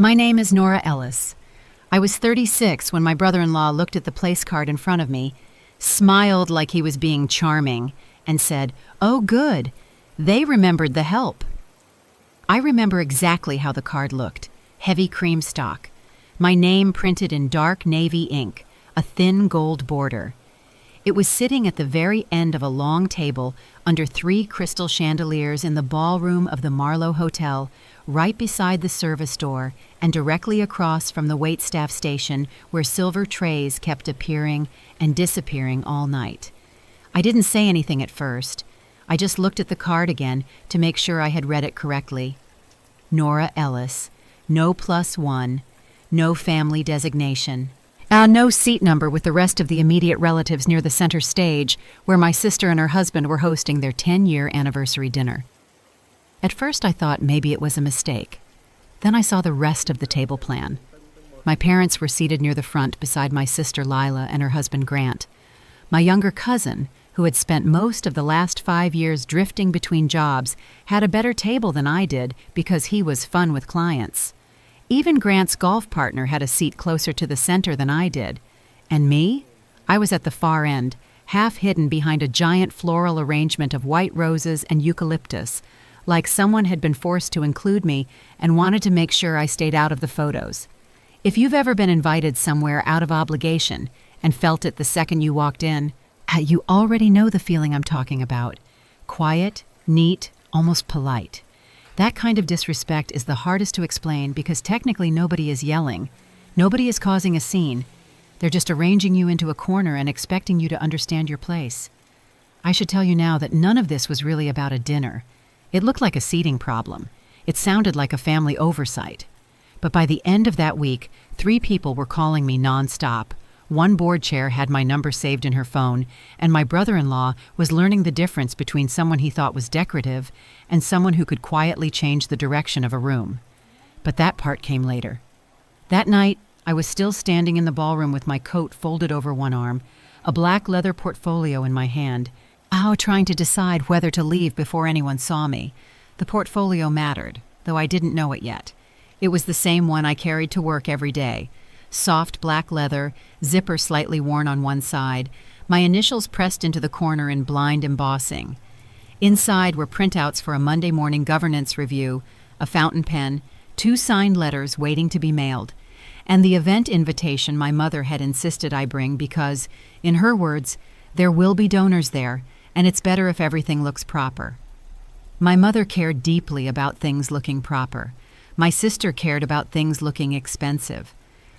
My name is Nora Ellis. I was 36 when my brother-in-law looked at the place card in front of me, smiled like he was being charming, and said, "Oh, good. They remembered the help." I remember exactly how the card looked. Heavy cream stock. My name printed in dark navy ink, a thin gold border. It was sitting at the very end of a long table under 3 crystal chandeliers in the ballroom of the Marlowe Hotel, right beside the service door and directly across from the waitstaff station where silver trays kept appearing and disappearing all night. I didn't say anything at first. I just looked at the card again to make sure I had read it correctly. Nora Ellis, no +1, no family designation. No seat number with the rest of the immediate relatives near the center stage, where my sister and her husband were hosting their 10-year anniversary dinner. At first I thought maybe it was a mistake. Then I saw the rest of the table plan. My parents were seated near the front beside my sister Lila and her husband Grant. My younger cousin, who had spent most of the last 5 years drifting between jobs, had a better table than I did because he was fun with clients. Even Grant's golf partner had a seat closer to the center than I did. And me? I was at the far end, half hidden behind a giant floral arrangement of white roses and eucalyptus, like someone had been forced to include me and wanted to make sure I stayed out of the photos. If you've ever been invited somewhere out of obligation and felt it the second you walked in, you already know the feeling I'm talking about. Quiet, neat, almost polite. That kind of disrespect is the hardest to explain because technically nobody is yelling. Nobody is causing a scene. They're just arranging you into a corner and expecting you to understand your place. I should tell you now that none of this was really about a dinner. It looked like a seating problem. It sounded like a family oversight. But by the end of that week, 3 people were calling me nonstop. 1 board chair had my number saved in her phone, and my brother-in-law was learning the difference between someone he thought was decorative and someone who could quietly change the direction of a room. But that part came later. That night, I was still standing in the ballroom with my coat folded over one arm, a black leather portfolio in my hand, trying to decide whether to leave before anyone saw me. The portfolio mattered, though I didn't know it yet. It was the same one I carried to work every day. Soft black leather, zipper slightly worn on one side, my initials pressed into the corner in blind embossing. Inside were printouts for a Monday morning governance review, a fountain pen, 2 signed letters waiting to be mailed, and the event invitation my mother had insisted I bring because, in her words, there will be donors there, and it's better if everything looks proper. My mother cared deeply about things looking proper. My sister cared about things looking expensive.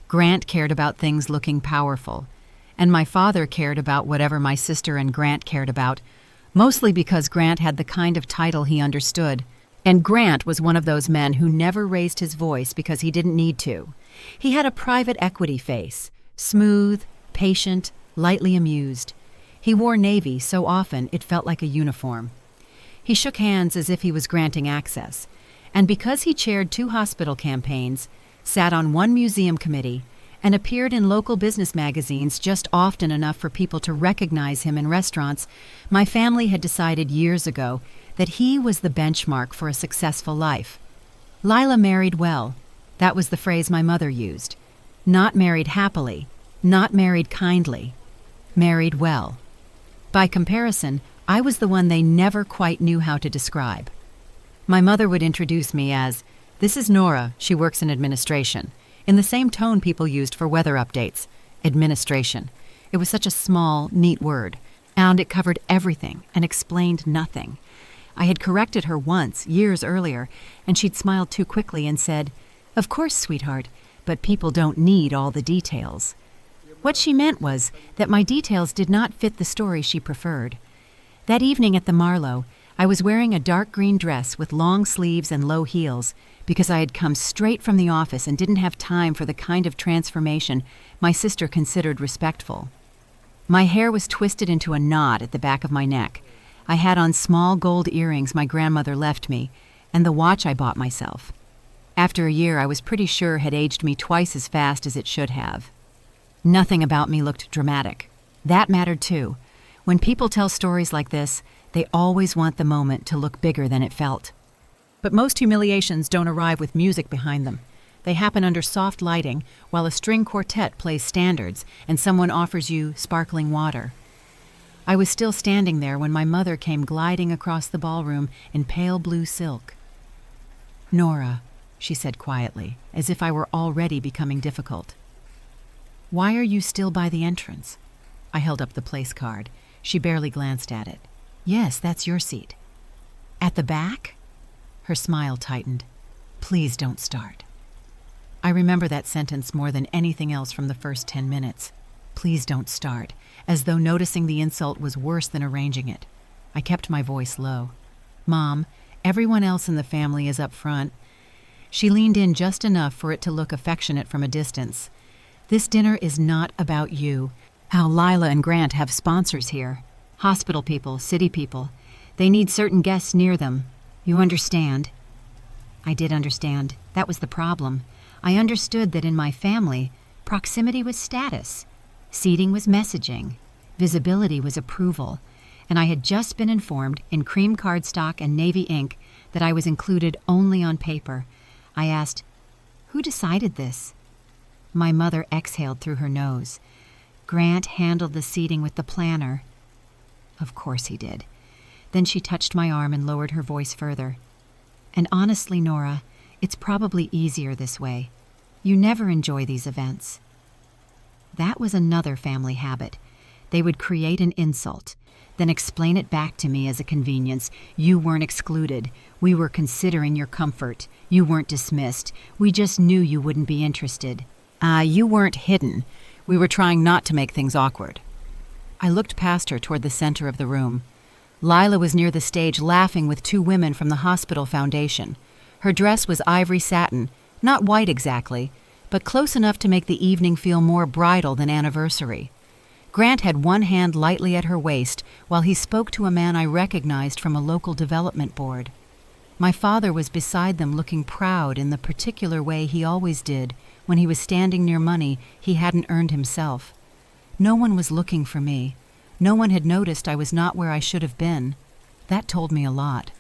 Grant cared about things looking powerful. And my father cared about whatever my sister and Grant cared about, mostly because Grant had the kind of title he understood. And Grant was one of those men who never raised his voice because he didn't need to. He had a private equity face, smooth, patient, lightly amused. He wore navy so often it felt like a uniform. He shook hands as if he was granting access. And because he chaired 2 hospital campaigns, sat on 1 museum committee, and appeared in local business magazines just often enough for people to recognize him in restaurants, my family had decided years ago that he was the benchmark for a successful life. Lila married well. That was the phrase my mother used. Not married happily, not married kindly, married well. By comparison, I was the one they never quite knew how to describe. My mother would introduce me as, "This is Nora, she works in administration," in the same tone people used for weather updates, administration. It was such a small, neat word, and it covered everything and explained nothing. I had corrected her once, years earlier, and she'd smiled too quickly and said, "Of course, sweetheart, but people don't need all the details." What she meant was that my details did not fit the story she preferred. That evening at the Marlowe, I was wearing a dark green dress with long sleeves and low heels because I had come straight from the office and didn't have time for the kind of transformation my sister considered respectful. My hair was twisted into a knot at the back of my neck. I had on small gold earrings my grandmother left me, and the watch I bought myself. After a year, I was pretty sure had aged me twice as fast as it should have. Nothing about me looked dramatic. That mattered too. When people tell stories like this, they always want the moment to look bigger than it felt. But most humiliations don't arrive with music behind them. They happen under soft lighting while a string quartet plays standards and someone offers you sparkling water. I was still standing there when my mother came gliding across the ballroom in pale blue silk. "Nora," she said quietly, as if I were already becoming difficult. "Why are you still by the entrance?" I held up the place card. She barely glanced at it. "Yes, that's your seat." "At the back?" Her smile tightened. "Please don't start." I remember that sentence more than anything else from the first 10 minutes. "Please don't start," as though noticing the insult was worse than arranging it. I kept my voice low. "Mom, everyone else in the family is up front." She leaned in just enough for it to look affectionate from a distance. "This dinner is not about you. How Lila and Grant have sponsors here. Hospital people, city people. They need certain guests near them. You understand?" I did understand. That was the problem. I understood that in my family, proximity was status. Seating was messaging. Visibility was approval. And I had just been informed in cream cardstock and navy ink that I was included only on paper. I asked, "Who decided this?" My mother exhaled through her nose. "Grant handled the seating with the planner." Of course he did. Then she touched my arm and lowered her voice further. "And honestly, Nora, it's probably easier this way. You never enjoy these events." That was another family habit. They would create an insult, then explain it back to me as a convenience. "You weren't excluded. We were considering your comfort. You weren't dismissed. We just knew you wouldn't be interested." You weren't hidden. We were trying not to make things awkward." I looked past her toward the center of the room. Lila was near the stage laughing with 2 women from the hospital foundation. Her dress was ivory satin, not white exactly, but close enough to make the evening feel more bridal than anniversary. Grant had one hand lightly at her waist while he spoke to a man I recognized from a local development board. My father was beside them looking proud in the particular way he always did when he was standing near money he hadn't earned himself. No one was looking for me. No one had noticed I was not where I should have been. That told me a lot.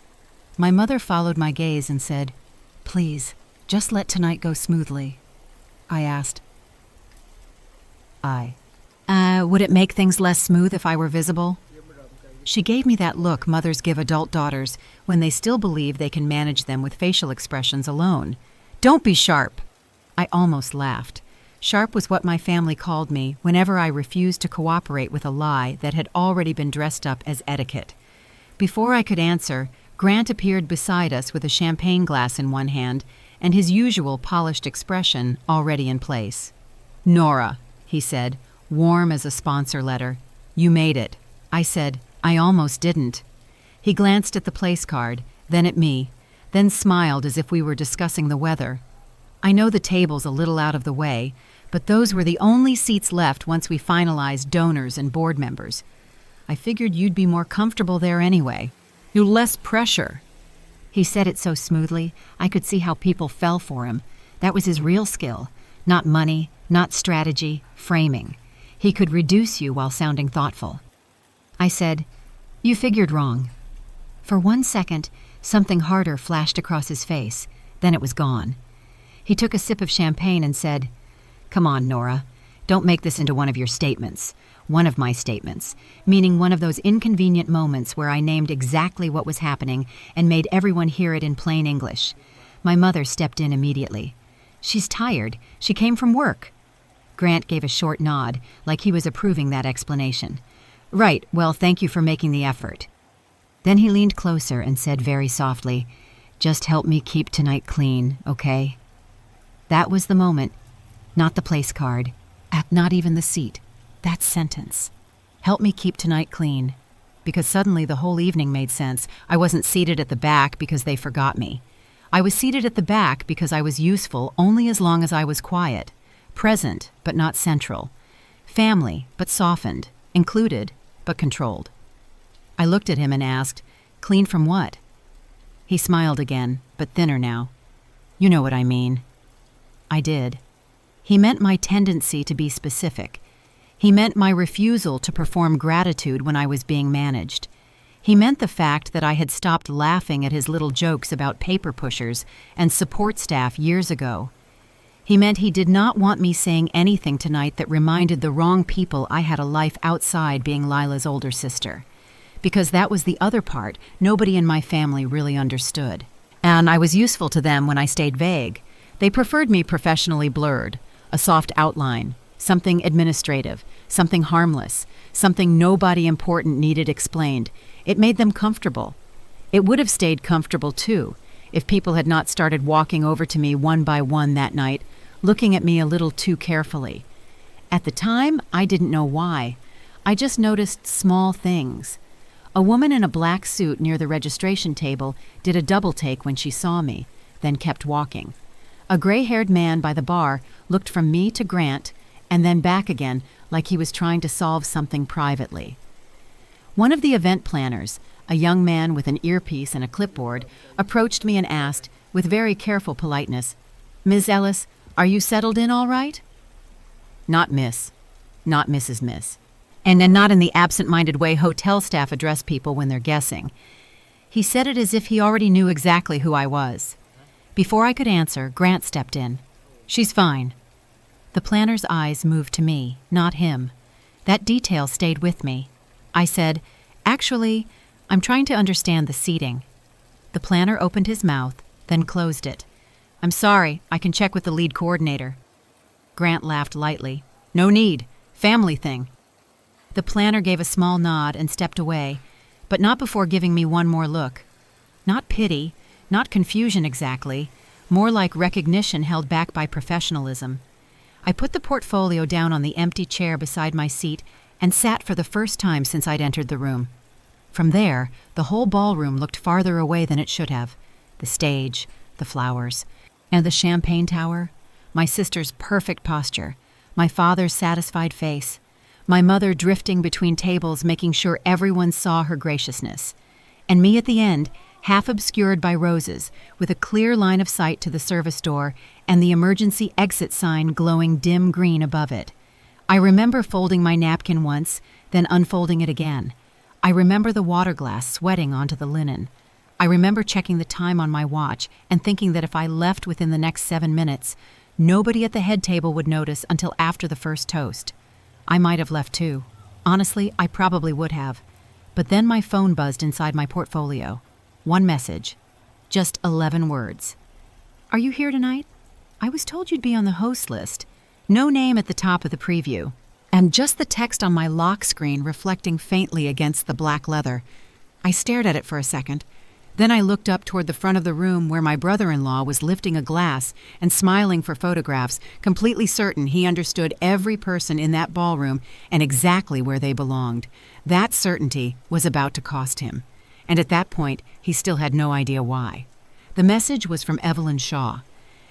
My mother followed my gaze and said, "Please, just let tonight go smoothly." I asked, would it make things less smooth if I were visible?" She gave me that look mothers give adult daughters when they still believe they can manage them with facial expressions alone. "Don't be sharp." I almost laughed. Sharp was what my family called me whenever I refused to cooperate with a lie that had already been dressed up as etiquette. Before I could answer, Grant appeared beside us with a champagne glass in one hand and his usual polished expression already in place. "Nora," he said, warm as a sponsor letter, "you made it." I said, "I almost didn't." He glanced at the place card, then at me, then smiled as if we were discussing the weather. "I know the table's a little out of the way, but those were the only seats left once we finalized donors and board members. I figured you'd be more comfortable there anyway. You're less pressure." He said it so smoothly, I could see how people fell for him. That was his real skill. Not money, not strategy, framing. He could reduce you while sounding thoughtful. I said, "You figured wrong." For 1 second, something harder flashed across his face. Then it was gone. He took a sip of champagne and said, "Come on, Nora. Don't make this into one of your statements. One of my statements, meaning one of those inconvenient moments where I named exactly what was happening and made everyone hear it in plain English." My mother stepped in immediately. "She's tired. She came from work." Grant gave a short nod, like he was approving that explanation. "Right, well, thank you for making the effort." Then he leaned closer and said very softly, "Just help me keep tonight clean, okay?" That was the moment. Not the place card. Not even the seat. That sentence. Help me keep tonight clean. Because suddenly the whole evening made sense. I wasn't seated at the back because they forgot me. I was seated at the back because I was useful only as long as I was quiet. Present, but not central. Family, but softened. Included, but controlled. I looked at him and asked, "Clean from what?" He smiled again, but thinner now. "You know what I mean." I did. He meant my tendency to be specific. He meant my refusal to perform gratitude when I was being managed. He meant the fact that I had stopped laughing at his little jokes about paper pushers and support staff years ago. He meant he did not want me saying anything tonight that reminded the wrong people I had a life outside being Lila's older sister. Because that was the other part nobody in my family really understood. And I was useful to them when I stayed vague. They preferred me professionally blurred, a soft outline, something administrative, something harmless, something nobody important needed explained. It made them comfortable. It would have stayed comfortable too, if people had not started walking over to me one by one that night, looking at me a little too carefully. At the time, I didn't know why. I just noticed small things. A woman in a black suit near the registration table did a double take when she saw me, then kept walking. A gray-haired man by the bar looked from me to Grant and then back again like he was trying to solve something privately. One of the event planners, a young man with an earpiece and a clipboard, approached me and asked, with very careful politeness, "Ms. Ellis, are you settled in all right?" Not Miss. Not Mrs. Miss. And then not in the absent-minded way hotel staff address people when they're guessing. He said it as if he already knew exactly who I was. Before I could answer, Grant stepped in. "She's fine." The planner's eyes moved to me, not him. That detail stayed with me. I said, "Actually, I'm trying to understand the seating." The planner opened his mouth, then closed it. "I'm sorry, I can check with the lead coordinator." Grant laughed lightly. "No need. Family thing." The planner gave a small nod and stepped away, but not before giving me one more look. Not pity, not confusion exactly, more like recognition held back by professionalism. I put the portfolio down on the empty chair beside my seat and sat for the first time since I'd entered the room. From there, the whole ballroom looked farther away than it should have. The stage, the flowers, and the champagne tower, my sister's perfect posture, my father's satisfied face, my mother drifting between tables making sure everyone saw her graciousness, and me at the end, half obscured by roses, with a clear line of sight to the service door and the emergency exit sign glowing dim green above it. I remember folding my napkin once, then unfolding it again. I remember the water glass sweating onto the linen. I remember checking the time on my watch and thinking that if I left within the next 7 minutes, nobody at the head table would notice until after the first toast. I might have left too. Honestly, I probably would have. But then my phone buzzed inside my portfolio. One message. Just 11 words. "Are you here tonight? I was told you'd be on the host list." No name at the top of the preview. And just the text on my lock screen reflecting faintly against the black leather. I stared at it for a second. Then I looked up toward the front of the room where my brother-in-law was lifting a glass and smiling for photographs, completely certain he understood every person in that ballroom and exactly where they belonged. That certainty was about to cost him. And at that point, he still had no idea why. The message was from Evelyn Shaw.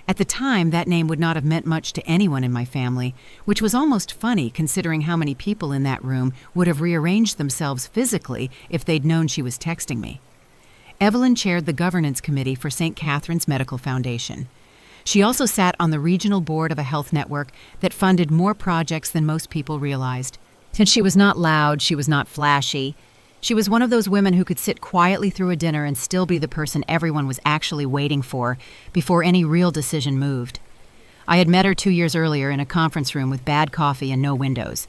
At the time, that name would not have meant much to anyone in my family, which was almost funny considering how many people in that room would have rearranged themselves physically if they'd known she was texting me. Evelyn chaired the governance committee for St. Catherine's Medical Foundation. She also sat on the regional board of a health network that funded more projects than most people realized. Since she was not loud, she was not flashy. She was one of those women who could sit quietly through a dinner and still be the person everyone was actually waiting for before any real decision moved. I had met her 2 years earlier in a conference room with bad coffee and no windows.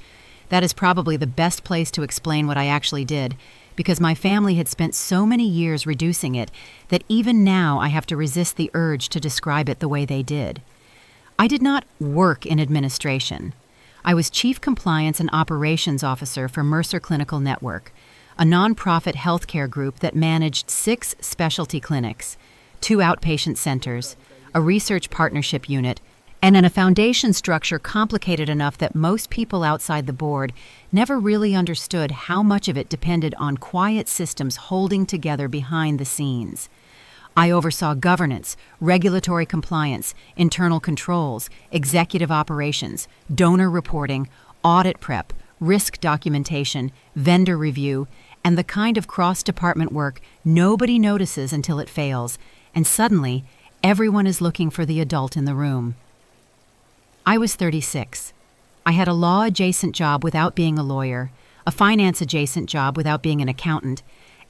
That is probably the best place to explain what I actually did, because my family had spent so many years reducing it that even now I have to resist the urge to describe it the way they did. I did not work in administration. I was Chief Compliance and Operations Officer for Mercer Clinical Network, a nonprofit healthcare group that managed 6 specialty clinics, 2 outpatient centers, a research partnership unit, and in a foundation structure complicated enough that most people outside the board never really understood how much of it depended on quiet systems holding together behind the scenes. I oversaw governance, regulatory compliance, internal controls, executive operations, donor reporting, audit prep, risk documentation, vendor review, and the kind of cross-department work nobody notices until it fails, and suddenly, everyone is looking for the adult in the room. I was 36. I had a law-adjacent job without being a lawyer, a finance-adjacent job without being an accountant,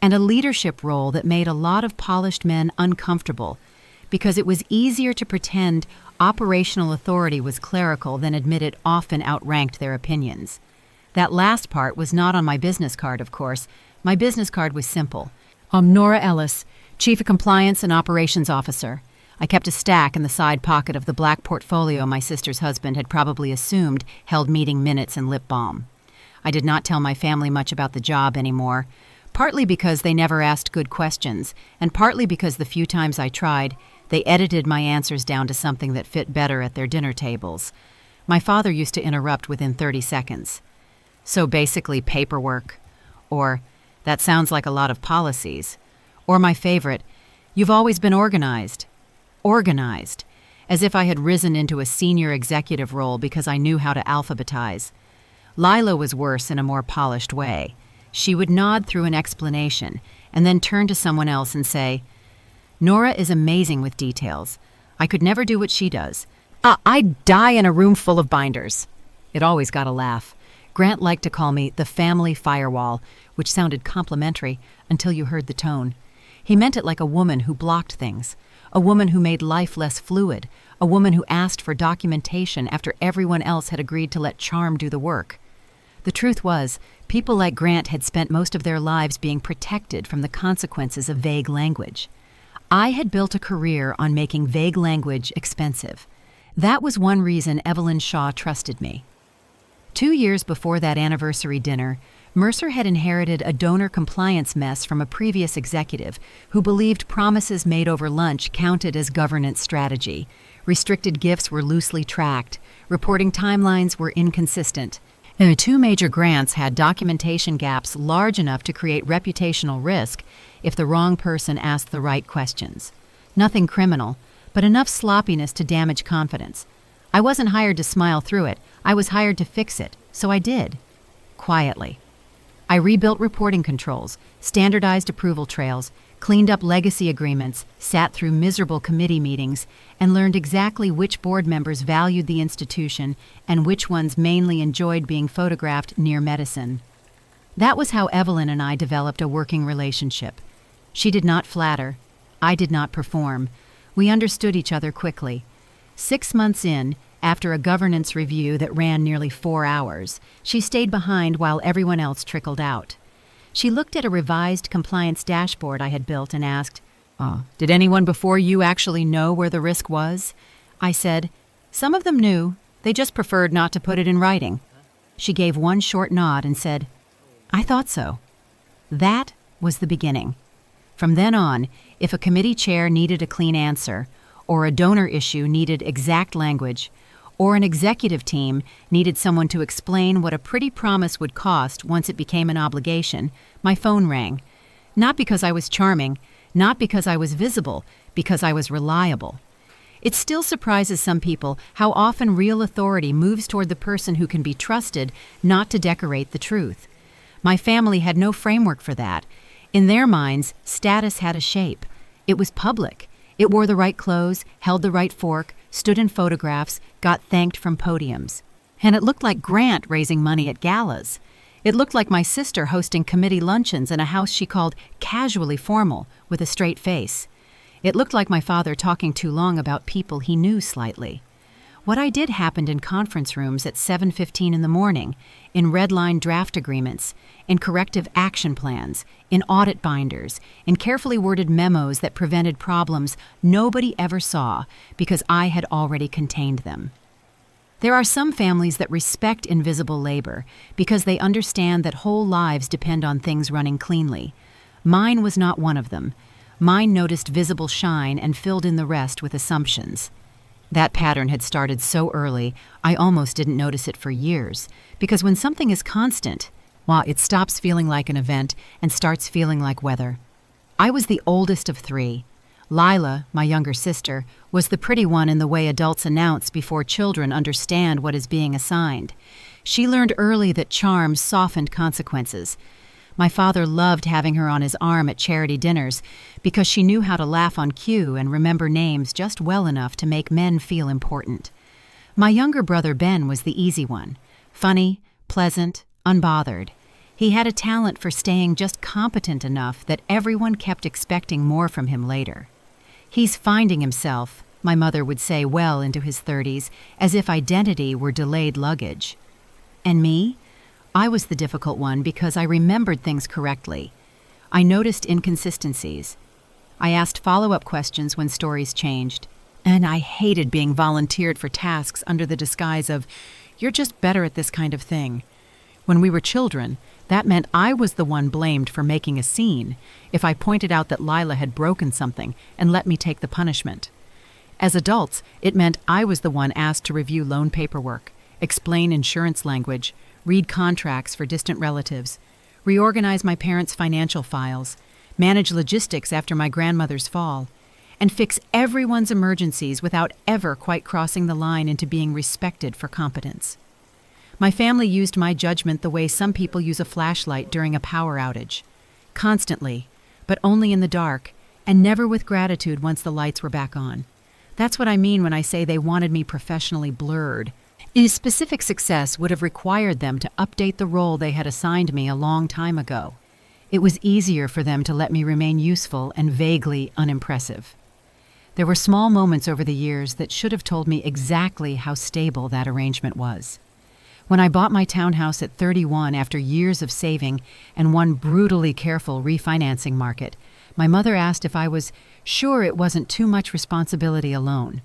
and a leadership role that made a lot of polished men uncomfortable because it was easier to pretend Operational authority was clerical, then admitted often outranked their opinions. That last part was not on my business card, of course. My business card was simple. I'm Nora Ellis, Chief of Compliance and Operations Officer. I kept a stack in the side pocket of the black portfolio my sister's husband had probably assumed held meeting minutes and lip balm. I did not tell my family much about the job anymore, partly because they never asked good questions, and partly because the few times I tried, they edited my answers down to something that fit better at their dinner tables. My father used to interrupt within 30 seconds. So basically paperwork. Or, that sounds like a lot of policies. Or my favorite, you've always been organized. Organized. As if I had risen into a senior executive role because I knew how to alphabetize. Lila was worse in a more polished way. She would nod through an explanation and then turn to someone else and say, Nora is amazing with details. I could never do what she does. I'd die in a room full of binders. It always got a laugh. Grant liked to call me the family firewall, which sounded complimentary until you heard the tone. He meant it like a woman who blocked things, a woman who made life less fluid, a woman who asked for documentation after everyone else had agreed to let charm do the work. The truth was, people like Grant had spent most of their lives being protected from the consequences of vague language. I had built a career on making vague language expensive. That was one reason Evelyn Shaw trusted me. 2 years before that anniversary dinner, Mercer had inherited a donor compliance mess from a previous executive who believed promises made over lunch counted as governance strategy. Restricted gifts were loosely tracked. Reporting timelines were inconsistent. And 2 major grants had documentation gaps large enough to create reputational risk if the wrong person asked the right questions. Nothing criminal, but enough sloppiness to damage confidence. I wasn't hired to smile through it. I was hired to fix it, so I did. Quietly. I rebuilt reporting controls, standardized approval trails, cleaned up legacy agreements, sat through miserable committee meetings, and learned exactly which board members valued the institution and which ones mainly enjoyed being photographed near medicine. That was how Evelyn and I developed a working relationship. She did not flatter. I did not perform. We understood each other quickly. 6 months in, after a governance review that ran nearly 4 hours, she stayed behind while everyone else trickled out. She looked at a revised compliance dashboard I had built and asked, Did anyone before you actually know where the risk was? I said, Some of them knew. They just preferred not to put it in writing. She gave one short nod and said, I thought so. That was the beginning. From then on, if a committee chair needed a clean answer, or a donor issue needed exact language, or an executive team needed someone to explain what a pretty promise would cost once it became an obligation, my phone rang. Not because I was charming, not because I was visible, because I was reliable. It still surprises some people how often real authority moves toward the person who can be trusted not to decorate the truth. My family had no framework for that. In their minds, status had a shape. It was public. It wore the right clothes, held the right fork, stood in photographs, got thanked from podiums. And it looked like Grant raising money at galas. It looked like my sister hosting committee luncheons in a house she called casually formal, with a straight face. It looked like my father talking too long about people he knew slightly. What I did happened in conference rooms at 7:15 in the morning, in red-line draft agreements, in corrective action plans, in audit binders, in carefully worded memos that prevented problems nobody ever saw because I had already contained them. There are some families that respect invisible labor because they understand that whole lives depend on things running cleanly. Mine was not one of them. Mine noticed visible shine and filled in the rest with assumptions. That pattern had started so early, I almost didn't notice it for years, because when something is constant, it stops feeling like an event and starts feeling like weather. I was the oldest of 3. Lila, my younger sister, was the pretty one in the way adults announce before children understand what is being assigned. She learned early that charm softened consequences. My father loved having her on his arm at charity dinners because she knew how to laugh on cue and remember names just well enough to make men feel important. My younger brother Ben was the easy one. Funny, pleasant, unbothered. He had a talent for staying just competent enough that everyone kept expecting more from him later. He's finding himself, my mother would say well into his 30s, as if identity were delayed luggage. And me? I was the difficult one because I remembered things correctly. I noticed inconsistencies. I asked follow-up questions when stories changed. And I hated being volunteered for tasks under the disguise of, "You're just better at this kind of thing." When we were children, that meant I was the one blamed for making a scene if I pointed out that Lila had broken something and let me take the punishment. As adults, it meant I was the one asked to review loan paperwork, explain insurance language, read contracts for distant relatives, reorganize my parents' financial files, manage logistics after my grandmother's fall, and fix everyone's emergencies without ever quite crossing the line into being respected for competence. My family used my judgment the way some people use a flashlight during a power outage. Constantly, but only in the dark, and never with gratitude once the lights were back on. That's what I mean when I say they wanted me professionally blurred. A specific success would have required them to update the role they had assigned me a long time ago. It was easier for them to let me remain useful and vaguely unimpressive. There were small moments over the years that should have told me exactly how stable that arrangement was. When I bought my townhouse at 31 after years of saving and one brutally careful refinancing market, my mother asked if I was sure it wasn't too much responsibility alone.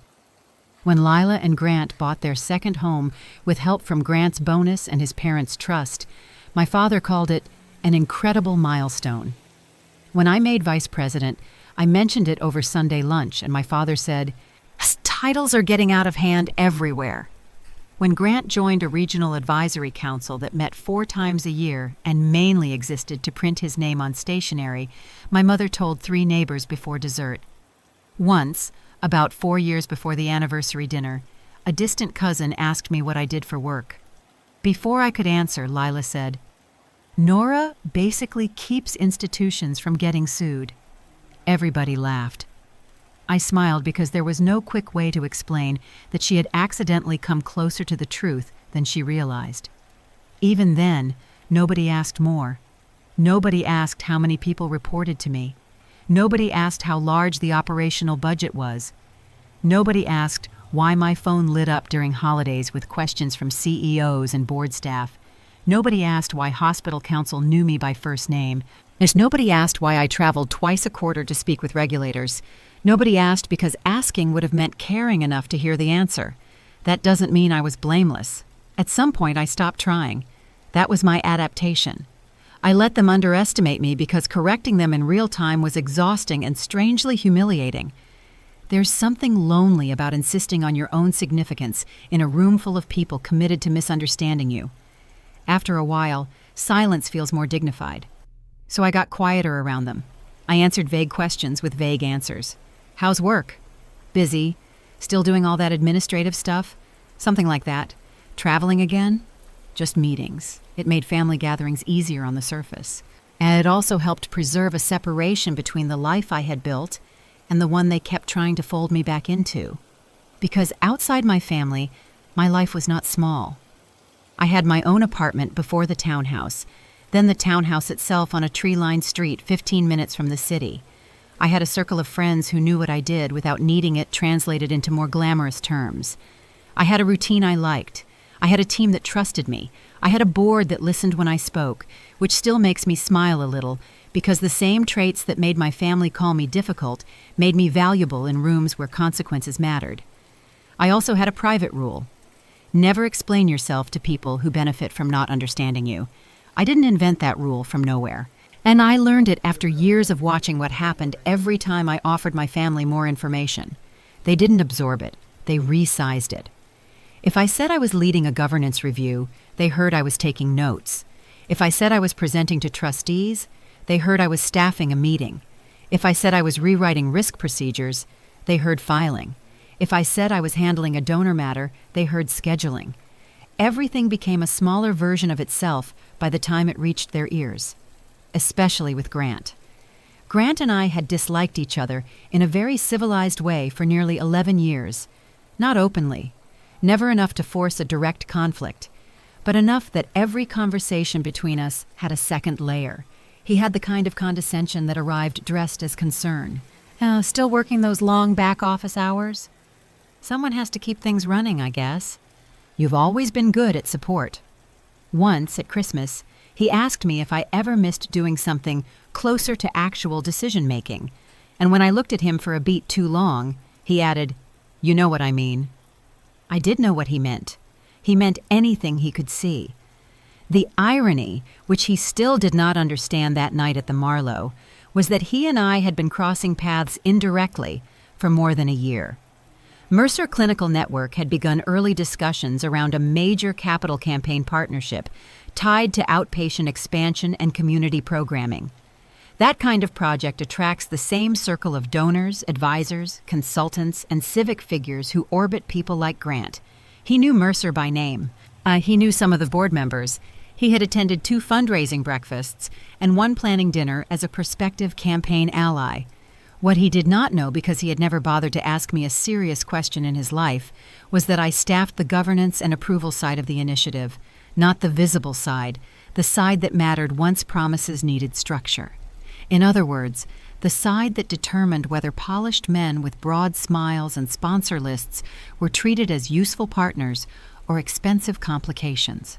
When Lila and Grant bought their second home with help from Grant's bonus and his parents' trust, my father called it an incredible milestone. When I made vice president, I mentioned it over Sunday lunch, and my father said, "Titles are getting out of hand everywhere." When Grant joined a regional advisory council that met 4 times a year and mainly existed to print his name on stationery, my mother told 3 neighbors before dessert. Once, about 4 years before the anniversary dinner, a distant cousin asked me what I did for work. Before I could answer, Lila said, "Nora basically keeps institutions from getting sued." Everybody laughed. I smiled because there was no quick way to explain that she had accidentally come closer to the truth than she realized. Even then, nobody asked more. Nobody asked how many people reported to me. Nobody asked how large the operational budget was. Nobody asked why my phone lit up during holidays with questions from CEOs and board staff. Nobody asked why hospital counsel knew me by first name. Nobody asked why I traveled twice a quarter to speak with regulators. Nobody asked because asking would have meant caring enough to hear the answer. That doesn't mean I was blameless. At some point, I stopped trying. That was my adaptation. I let them underestimate me because correcting them in real time was exhausting and strangely humiliating. There's something lonely about insisting on your own significance in a room full of people committed to misunderstanding you. After a while, silence feels more dignified. So I got quieter around them. I answered vague questions with vague answers. "How's work?" "Busy." "Still doing all that administrative stuff?" Something like that. "Traveling again?" Just meetings. It made family gatherings easier on the surface. And it also helped preserve a separation between the life I had built and the one they kept trying to fold me back into. Because outside my family, my life was not small. I had my own apartment before the townhouse, then the townhouse itself on a tree-lined street 15 minutes from the city. I had a circle of friends who knew what I did without needing it translated into more glamorous terms. I had a routine I liked. I had a team that trusted me. I had a board that listened when I spoke, which still makes me smile a little because the same traits that made my family call me difficult made me valuable in rooms where consequences mattered. I also had a private rule. Never explain yourself to people who benefit from not understanding you. I didn't invent that rule from nowhere. And I learned it after years of watching what happened every time I offered my family more information. They didn't absorb it. They resized it. If I said I was leading a governance review, they heard I was taking notes. If I said I was presenting to trustees, they heard I was staffing a meeting. If I said I was rewriting risk procedures, they heard filing. If I said I was handling a donor matter, they heard scheduling. Everything became a smaller version of itself by the time it reached their ears, especially with Grant. Grant and I had disliked each other in a very civilized way for nearly 11 years. Not openly, never enough to force a direct conflict, but enough that every conversation between us had a second layer. He had the kind of condescension that arrived dressed as concern. "Still working those long back office hours?" Someone has to keep things running, I guess. You've always been good at support. Once, at Christmas, he asked me if I ever missed doing something closer to actual decision-making, and when I looked at him for a beat too long, he added, "You know what I mean." I did know what he meant. He meant anything he could see. The irony, which he still did not understand that night at the Marlowe, was that he and I had been crossing paths indirectly for more than a year. Mercer Clinical Network had begun early discussions around a major capital campaign partnership tied to outpatient expansion and community programming. That kind of project attracts the same circle of donors, advisors, consultants, and civic figures who orbit people like Grant. He knew Mercer by name. He knew some of the board members. He had attended 2 fundraising breakfasts and 1 planning dinner as a prospective campaign ally. What he did not know, because he had never bothered to ask me a serious question in his life, was that I staffed the governance and approval side of the initiative, not the visible side, the side that mattered once promises needed structure. In other words, the side that determined whether polished men with broad smiles and sponsor lists were treated as useful partners or expensive complications.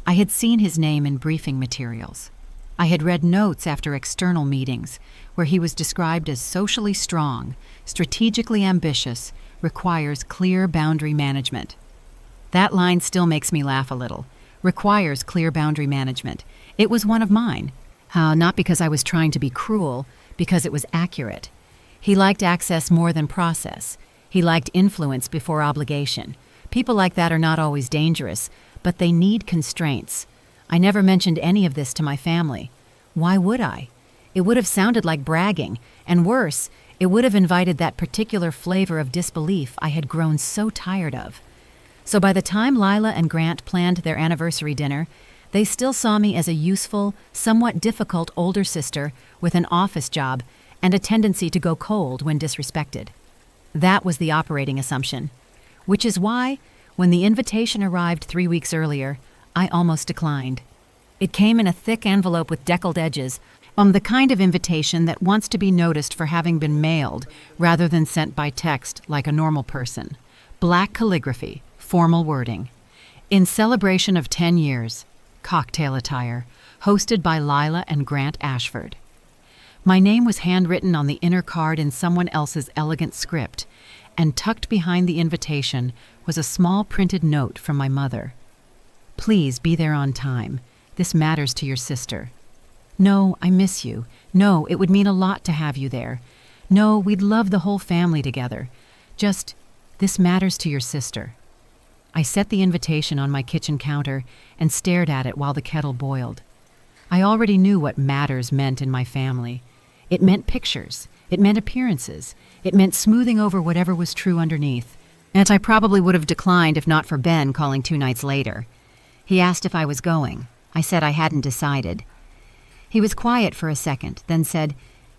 I had seen his name in briefing materials. I had read notes after external meetings where he was described as socially strong, strategically ambitious, requires clear boundary management. That line still makes me laugh a little. Requires clear boundary management. It was one of mine. Not because I was trying to be cruel, because it was accurate. He liked access more than process. He liked influence before obligation. People like that are not always dangerous, but they need constraints. I never mentioned any of this to my family. Why would I? It would have sounded like bragging, and worse, it would have invited that particular flavor of disbelief I had grown so tired of. So by the time Lila and Grant planned their anniversary dinner, they still saw me as a useful, somewhat difficult older sister with an office job and a tendency to go cold when disrespected. That was the operating assumption, which is why, when the invitation arrived 3 weeks earlier, I almost declined. It came in a thick envelope with deckled edges, the kind of invitation that wants to be noticed for having been mailed rather than sent by text like a normal person. Black calligraphy, formal wording. In celebration of 10 years, cocktail attire, hosted by Lila and Grant Ashford. My name was handwritten on the inner card in someone else's elegant script, and tucked behind the invitation was a small printed note from my mother. "Please be there on time. This matters to your sister. No, I miss you. No, it would mean a lot to have you there. No, we'd love the whole family together. Just, this matters to your sister." I set the invitation on my kitchen counter and stared at it while the kettle boiled. I already knew what matters meant in my family. It meant pictures. It meant appearances. It meant smoothing over whatever was true underneath. And I probably would have declined if not for Ben calling 2 nights later. He asked if I was going. I said I hadn't decided. He was quiet for a second, then said,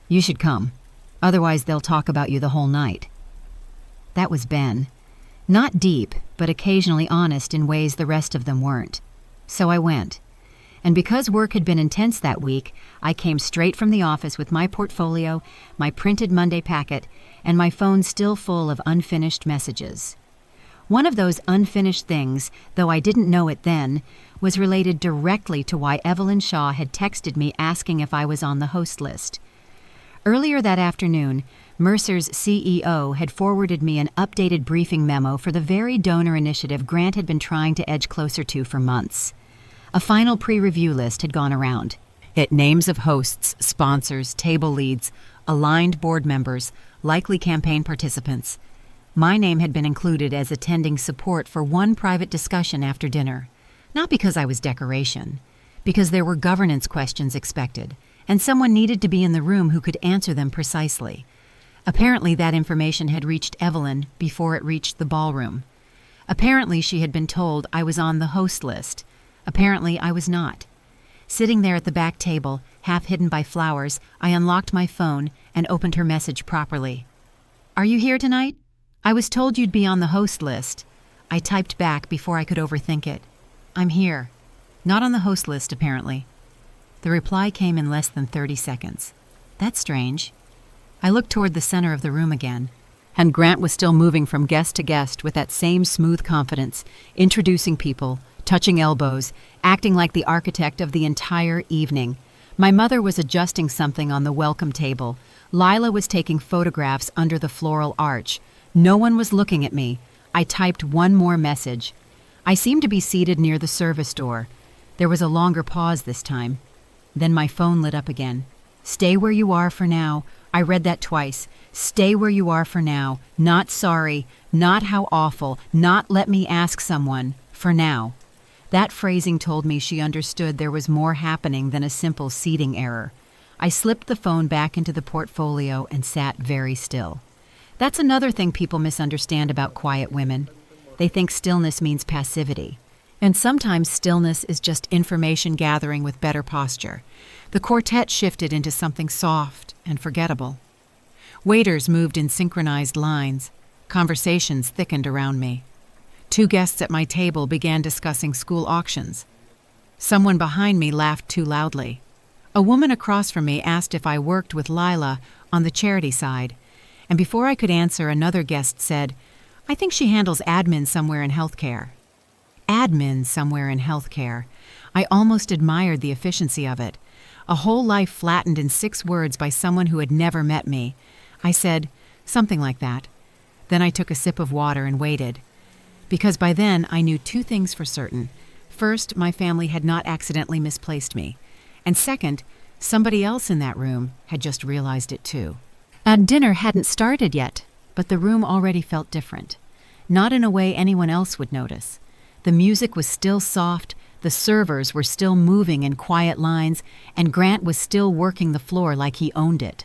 "You should come. Otherwise they'll talk about you the whole night." That was Ben. Not deep, but occasionally honest in ways the rest of them weren't. So I went. And because work had been intense that week, I came straight from the office with my portfolio, my printed Monday packet, and my phone still full of unfinished messages. One of those unfinished things, though I didn't know it then, was related directly to why Evelyn Shaw had texted me asking if I was on the host list. Earlier that afternoon, Mercer's CEO had forwarded me an updated briefing memo for the very donor initiative Grant had been trying to edge closer to for months. A final pre-review list had gone around. It names of hosts, sponsors, table leads, aligned board members, likely campaign participants. My name had been included as attending support for one private discussion after dinner. Not because I was decoration, because there were governance questions expected, and someone needed to be in the room who could answer them precisely. Apparently that information had reached Evelyn before it reached the ballroom. Apparently she had been told I was on the host list. Apparently I was not. Sitting there at the back table, half hidden by flowers, I unlocked my phone and opened her message properly. "Are you here tonight? I was told you'd be on the host list." I typed back before I could overthink it. "I'm here. Not on the host list, apparently." The reply came in less than 30 seconds. That's strange. I looked toward the center of the room again. And Grant was still moving from guest to guest with that same smooth confidence, introducing people, touching elbows, acting like the architect of the entire evening. My mother was adjusting something on the welcome table. Lila was taking photographs under the floral arch. No one was looking at me. I typed one more message. I seemed to be seated near the service door. There was a longer pause this time. Then my phone lit up again. Stay where you are for now. I read that twice. Stay where you are for now. Not sorry. Not how awful. Not let me ask someone. For now. That phrasing told me she understood there was more happening than a simple seating error. I slipped the phone back into the portfolio and sat very still. That's another thing people misunderstand about quiet women. They think stillness means passivity. And sometimes stillness is just information gathering with better posture. The quartet shifted into something soft and forgettable. Waiters moved in synchronized lines. Conversations thickened around me. 2 guests at my table began discussing school auctions. Someone behind me laughed too loudly. A woman across from me asked if I worked with Lila on the charity side. And before I could answer, another guest said, I think she handles admin somewhere in healthcare. Admin somewhere in healthcare. I almost admired the efficiency of it. A whole life flattened in 6 words by someone who had never met me. I said, something like that. Then I took a sip of water and waited. Because by then I knew 2 things for certain. First, my family had not accidentally misplaced me. And second, somebody else in that room had just realized it too. Dinner hadn't started yet, but the room already felt different. Not in a way anyone else would notice. The music was still soft, the servers were still moving in quiet lines, and Grant was still working the floor like he owned it.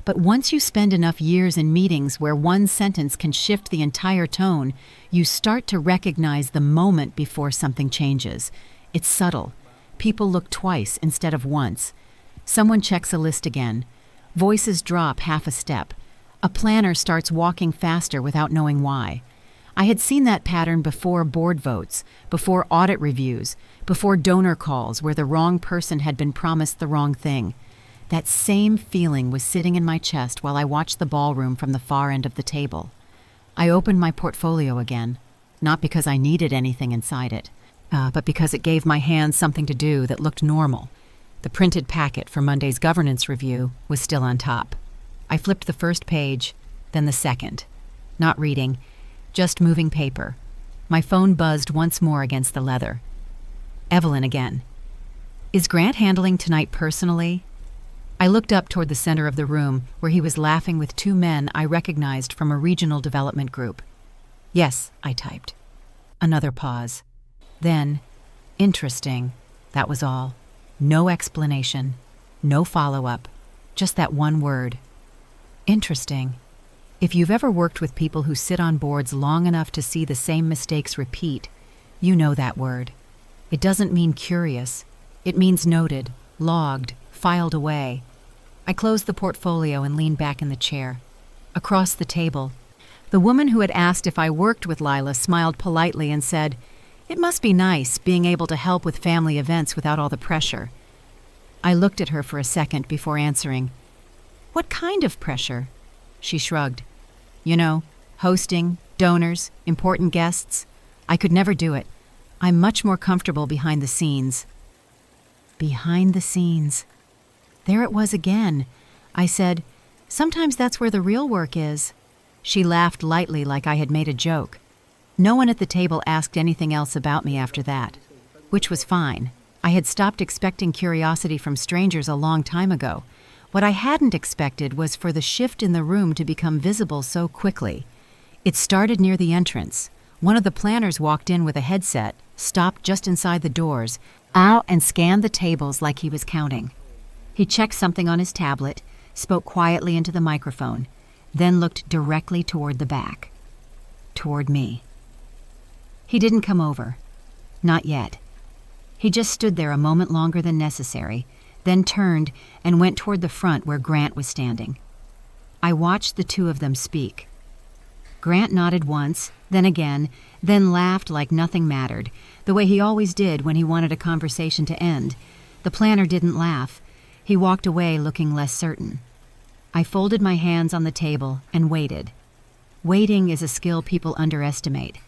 But once you spend enough years in meetings where one sentence can shift the entire tone, you start to recognize the moment before something changes. It's subtle. People look twice instead of once. Someone checks a list again. Voices drop half a step. A planner starts walking faster without knowing why. I had seen that pattern before board votes, before audit reviews, before donor calls where the wrong person had been promised the wrong thing. That same feeling was sitting in my chest while I watched the ballroom from the far end of the table. I opened my portfolio again, not because I needed anything inside it, but because it gave my hands something to do that looked normal. The printed packet for Monday's governance review was still on top. I flipped the first page, then the second. Not reading, just moving paper. My phone buzzed once more against the leather. Evelyn again. Is Grant handling tonight personally? I looked up toward the center of the room, where he was laughing with 2 men I recognized from a regional development group. Yes, I typed. Another pause. Then, interesting. That was all. No explanation. No follow-up. Just that one word. Interesting. If you've ever worked with people who sit on boards long enough to see the same mistakes repeat, you know that word. It doesn't mean curious. It means noted, logged, filed away. I closed the portfolio and leaned back in the chair. Across the table, the woman who had asked if I worked with Lila smiled politely and said, It must be nice being able to help with family events without all the pressure. I looked at her for a second before answering. What kind of pressure? She shrugged. You know, hosting, donors, important guests. I could never do it. I'm much more comfortable behind the scenes. Behind the scenes. There it was again. I said, Sometimes that's where the real work is. She laughed lightly like I had made a joke. No one at the table asked anything else about me after that, which was fine. I had stopped expecting curiosity from strangers a long time ago. What I hadn't expected was for the shift in the room to become visible so quickly. It started near the entrance. One of the planners walked in with a headset, stopped just inside the doors, out and scanned the tables like he was counting. He checked something on his tablet, spoke quietly into the microphone, then looked directly toward the back. Toward me. He didn't come over. Not yet. He just stood there a moment longer than necessary, then turned and went toward the front where Grant was standing. I watched the 2 of them speak. Grant nodded once, then again, then laughed like nothing mattered, the way he always did when he wanted a conversation to end. The planner didn't laugh. He walked away looking less certain. I folded my hands on the table and waited. Waiting is a skill people underestimate.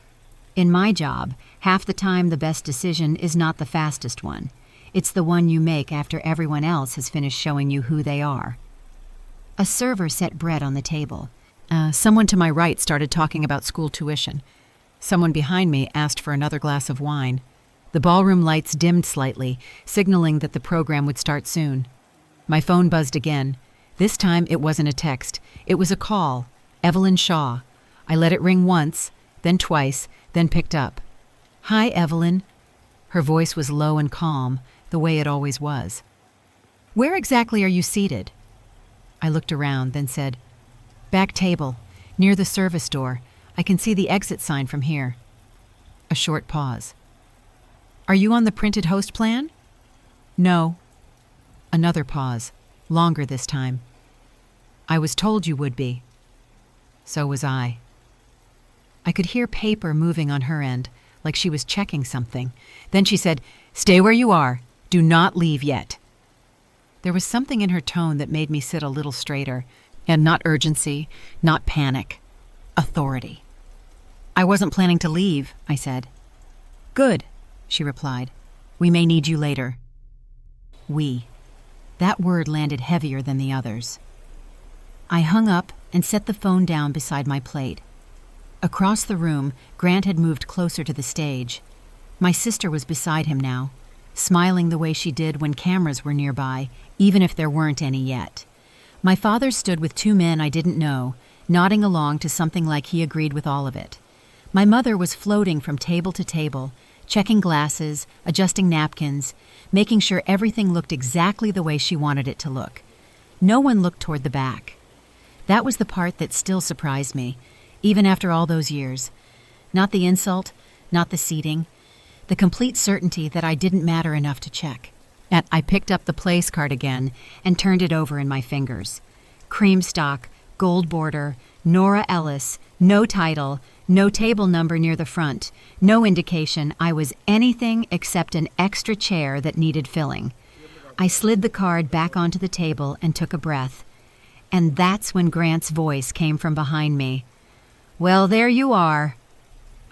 In my job, half the time the best decision is not the fastest one. It's the one you make after everyone else has finished showing you who they are. A server set bread on the table. Someone to my right started talking about school tuition. Someone behind me asked for another glass of wine. The ballroom lights dimmed slightly, signaling that the program would start soon. My phone buzzed again. This time it wasn't a text. It was a call. Evelyn Shaw. I let it ring once, then twice, then picked up. "Hi, Evelyn." Her voice was low and calm, the way it always was. "Where exactly are you seated?" I looked around, then said, "Back table, near the service door. I can see the exit sign from here." A short pause. "Are you on the printed host plan?" "No." Another pause, longer this time. "I was told you would be." So was I. I could hear paper moving on her end, like she was checking something. Then she said, "Stay where you are. Do not leave yet." There was something in her tone that made me sit a little straighter, and not urgency, not panic, authority. "I wasn't planning to leave," I said. "Good," she replied. "We may need you later." We. That word landed heavier than the others. I hung up and set the phone down beside my plate. Across the room, Grant had moved closer to the stage. My sister was beside him now, smiling the way she did when cameras were nearby, even if there weren't any yet. My father stood with two men I didn't know, nodding along to something like he agreed with all of it. My mother was floating from table to table, checking glasses, adjusting napkins, making sure everything looked exactly the way she wanted it to look. No one looked toward the back. That was the part that still surprised me, even after all those years. Not the insult, not the seating, the complete certainty that I didn't matter enough to check. And I picked up the place card again and turned it over in my fingers. Cream stock, gold border, Nora Ellis, no title, no table number near the front, no indication I was anything except an extra chair that needed filling. I slid the card back onto the table and took a breath. And that's when Grant's voice came from behind me. "Well, there you are."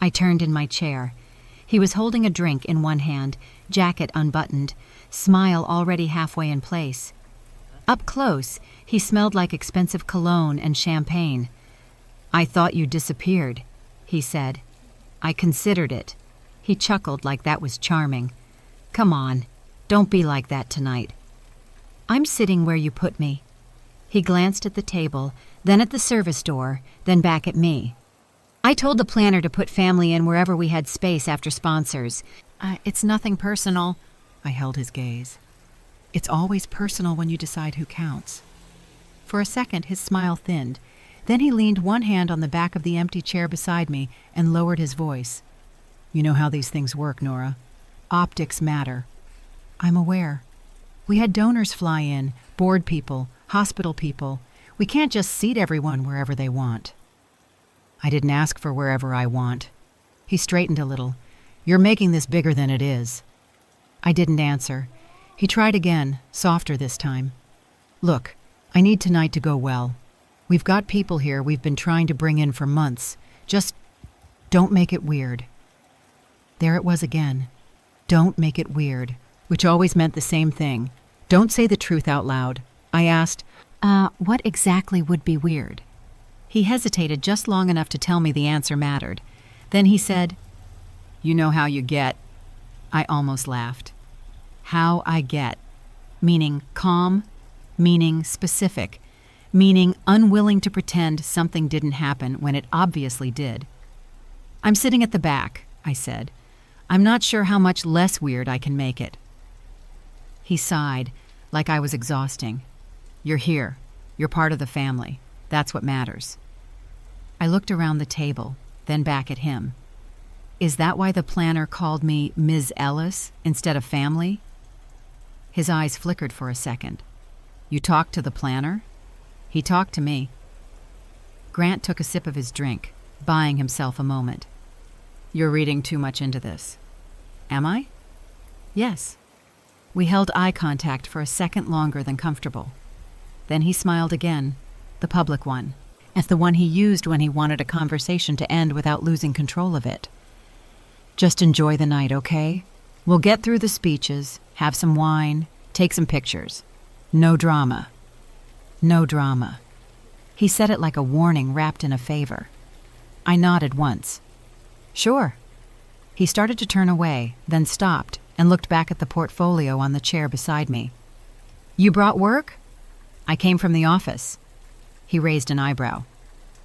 I turned in my chair. He was holding a drink in one hand, jacket unbuttoned, smile already halfway in place. Up close, he smelled like expensive cologne and champagne. "I thought you disappeared," he said. I considered it. He chuckled like that was charming. "Come on, don't be like that tonight." "I'm sitting where you put me." He glanced at the table, then at the service door, then back at me. "I told the planner to put family in wherever we had space after sponsors. It's nothing personal." I held his gaze. "It's always personal when you decide who counts." For a second, his smile thinned. Then he leaned one hand on the back of the empty chair beside me and lowered his voice. "You know how these things work, Nora. Optics matter." "I'm aware. We had donors fly in, board people, hospital people. We can't just seat everyone wherever they want." "I didn't ask for wherever I want." He straightened a little. "You're making this bigger than it is." I didn't answer. He tried again, softer this time. "Look, I need tonight to go well. We've got people here we've been trying to bring in for months. Just don't make it weird." There it was again. Don't make it weird, which always meant the same thing. Don't say the truth out loud. I asked, what exactly would be weird? He hesitated just long enough to tell me the answer mattered. Then he said, "You know how you get." I almost laughed. How I get. Meaning calm, meaning specific, meaning unwilling to pretend something didn't happen when it obviously did. "I'm sitting at the back," I said. "I'm not sure how much less weird I can make it." He sighed, like I was exhausting. "You're here. You're part of the family. That's what matters." I looked around the table, then back at him. Is that why the planner called me Ms. Ellis instead of family? His eyes flickered for a second. "You talked to the planner?" "He talked to me." Grant took a sip of his drink, buying himself a moment. "You're reading too much into this." "Am I?" "Yes." We held eye contact for a second longer than comfortable. Then he smiled again, the public one, as the one he used when he wanted a conversation to end without losing control of it. Just enjoy the night, okay? We'll get through the speeches, have some wine, take some pictures. No drama. No drama. He said it like a warning wrapped in a favor. I nodded once. Sure. He started to turn away, then stopped and looked back at the portfolio on the chair beside me. You brought work? I came from the office. He raised an eyebrow.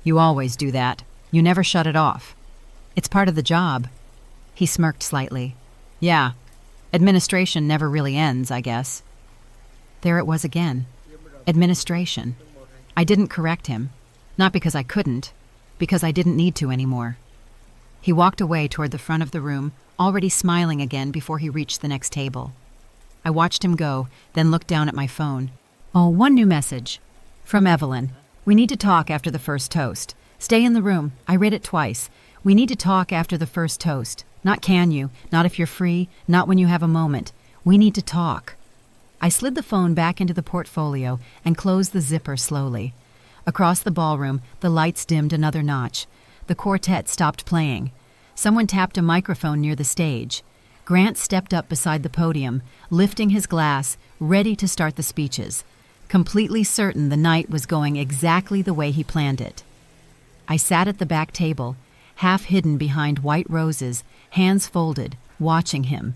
You always do that. You never shut it off. It's part of the job. He smirked slightly. Yeah. Administration never really ends, I guess. There it was again. Administration. I didn't correct him. Not because I couldn't, because I didn't need to anymore. He walked away toward the front of the room, already smiling again before he reached the next table. I watched him go, then looked down at my phone. Oh, one new message. From Evelyn. We need to talk after the first toast. Stay in the room. I read it twice. We need to talk after the first toast. Not can you, not if you're free, not when you have a moment. We need to talk. I slid the phone back into the portfolio and closed the zipper slowly. Across the ballroom, the lights dimmed another notch. The quartet stopped playing. Someone tapped a microphone near the stage. Grant stepped up beside the podium, lifting his glass, ready to start the speeches, completely certain the night was going exactly the way he planned it. I sat at the back table, half hidden behind white roses, hands folded, watching him.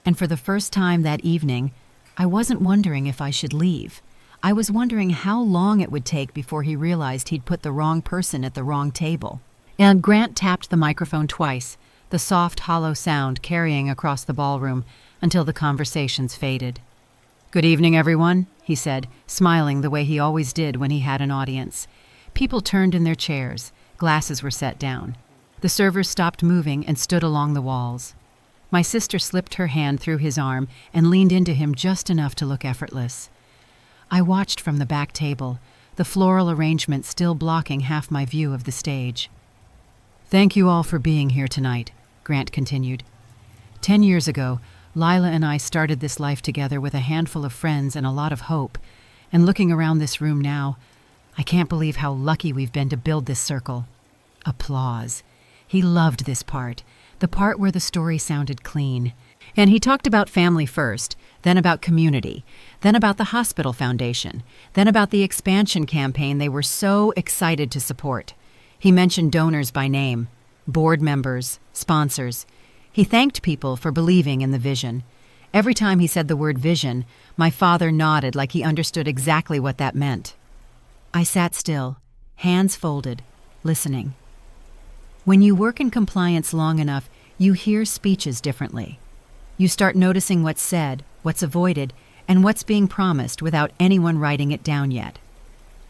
And for the first time that evening, I wasn't wondering if I should leave. I was wondering how long it would take before he realized he'd put the wrong person at the wrong table. And Grant tapped the microphone twice, the soft, hollow sound carrying across the ballroom until the conversations faded. Good evening, everyone, he said, smiling the way he always did when he had an audience. People turned in their chairs. Glasses were set down. The servers stopped moving and stood along the walls. My sister slipped her hand through his arm and leaned into him just enough to look effortless. I watched from the back table, the floral arrangement still blocking half my view of the stage. Thank you all for being here tonight, Grant continued. 10 years ago, Lila and I started this life together with a handful of friends and a lot of hope, and looking around this room now, I can't believe how lucky we've been to build this circle. Applause. He loved this part, the part where the story sounded clean. And he talked about family first, then about community, then about the hospital foundation, then about the expansion campaign they were so excited to support. He mentioned donors by name, board members, sponsors. He thanked people for believing in the vision. Every time he said the word vision, my father nodded like he understood exactly what that meant. I sat still, hands folded, listening. When you work in compliance long enough, you hear speeches differently. You start noticing what's said, what's avoided, and what's being promised without anyone writing it down yet.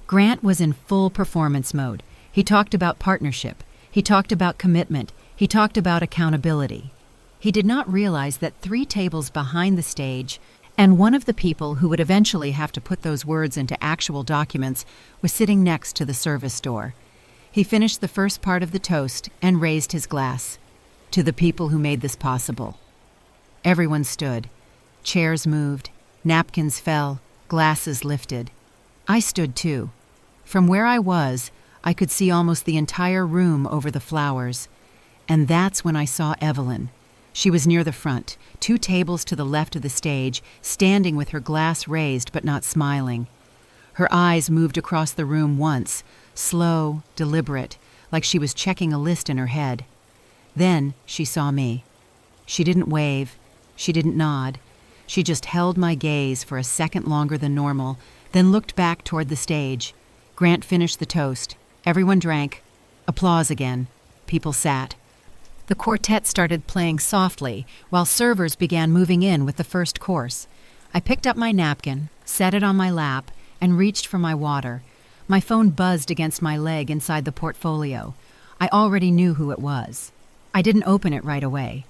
Grant was in full performance mode. He talked about partnership. He talked about commitment. He talked about accountability. He did not realize that 3 tables behind the stage, and one of the people who would eventually have to put those words into actual documents was sitting next to the service door. He finished the first part of the toast and raised his glass. To the people who made this possible. Everyone stood. Chairs moved. Napkins fell. Glasses lifted. I stood too. From where I was, I could see almost the entire room over the flowers. And that's when I saw Evelyn. She was near the front, 2 tables to the left of the stage, standing with her glass raised but not smiling. Her eyes moved across the room once, slow, deliberate, like she was checking a list in her head. Then she saw me. She didn't wave. She didn't nod. She just held my gaze for a second longer than normal, then looked back toward the stage. Grant finished the toast. Everyone drank. Applause again. People sat. The quartet started playing softly, while servers began moving in with the first course. I picked up my napkin, set it on my lap, and reached for my water. My phone buzzed against my leg inside the portfolio. I already knew who it was. I didn't open it right away.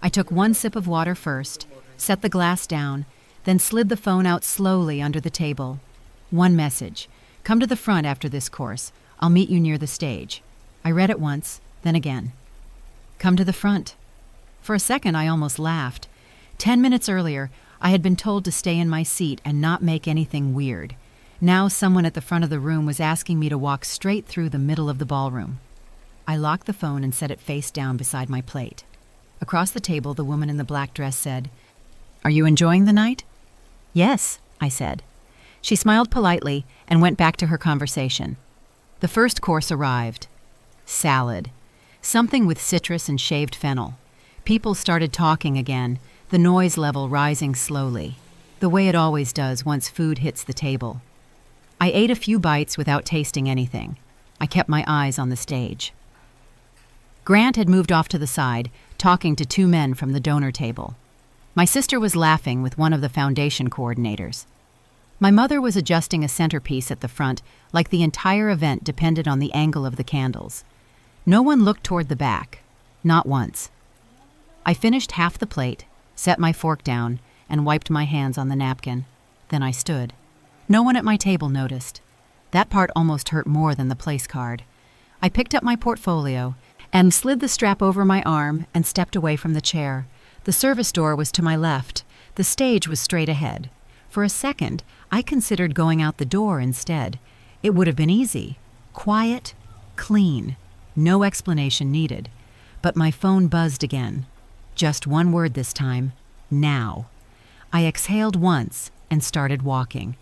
I took 1 sip of water first, set the glass down, then slid the phone out slowly under the table. 1 message. Come to the front after this course. I'll meet you near the stage. I read it once, then again. Come to the front. For a second, I almost laughed. 10 minutes earlier, I had been told to stay in my seat and not make anything weird. Now someone at the front of the room was asking me to walk straight through the middle of the ballroom. I locked the phone and set it face down beside my plate. Across the table, the woman in the black dress said, "Are you enjoying the night?" "Yes," I said. She smiled politely and went back to her conversation. The first course arrived. Salad. Something with citrus and shaved fennel. People started talking again, the noise level rising slowly, the way it always does once food hits the table. I ate a few bites without tasting anything. I kept my eyes on the stage. Grant had moved off to the side, talking to two men from the donor table. My sister was laughing with one of the foundation coordinators. My mother was adjusting a centerpiece at the front, like the entire event depended on the angle of the candles. No one looked toward the back, not once. I finished half the plate, set my fork down, and wiped my hands on the napkin. Then I stood. No one at my table noticed. That part almost hurt more than the place card. I picked up my portfolio and slid the strap over my arm and stepped away from the chair. The service door was to my left. The stage was straight ahead. For a second, I considered going out the door instead. It would have been easy. Quiet, clean. No explanation needed. But my phone buzzed again. Just one word this time. Now. I exhaled once and started walking.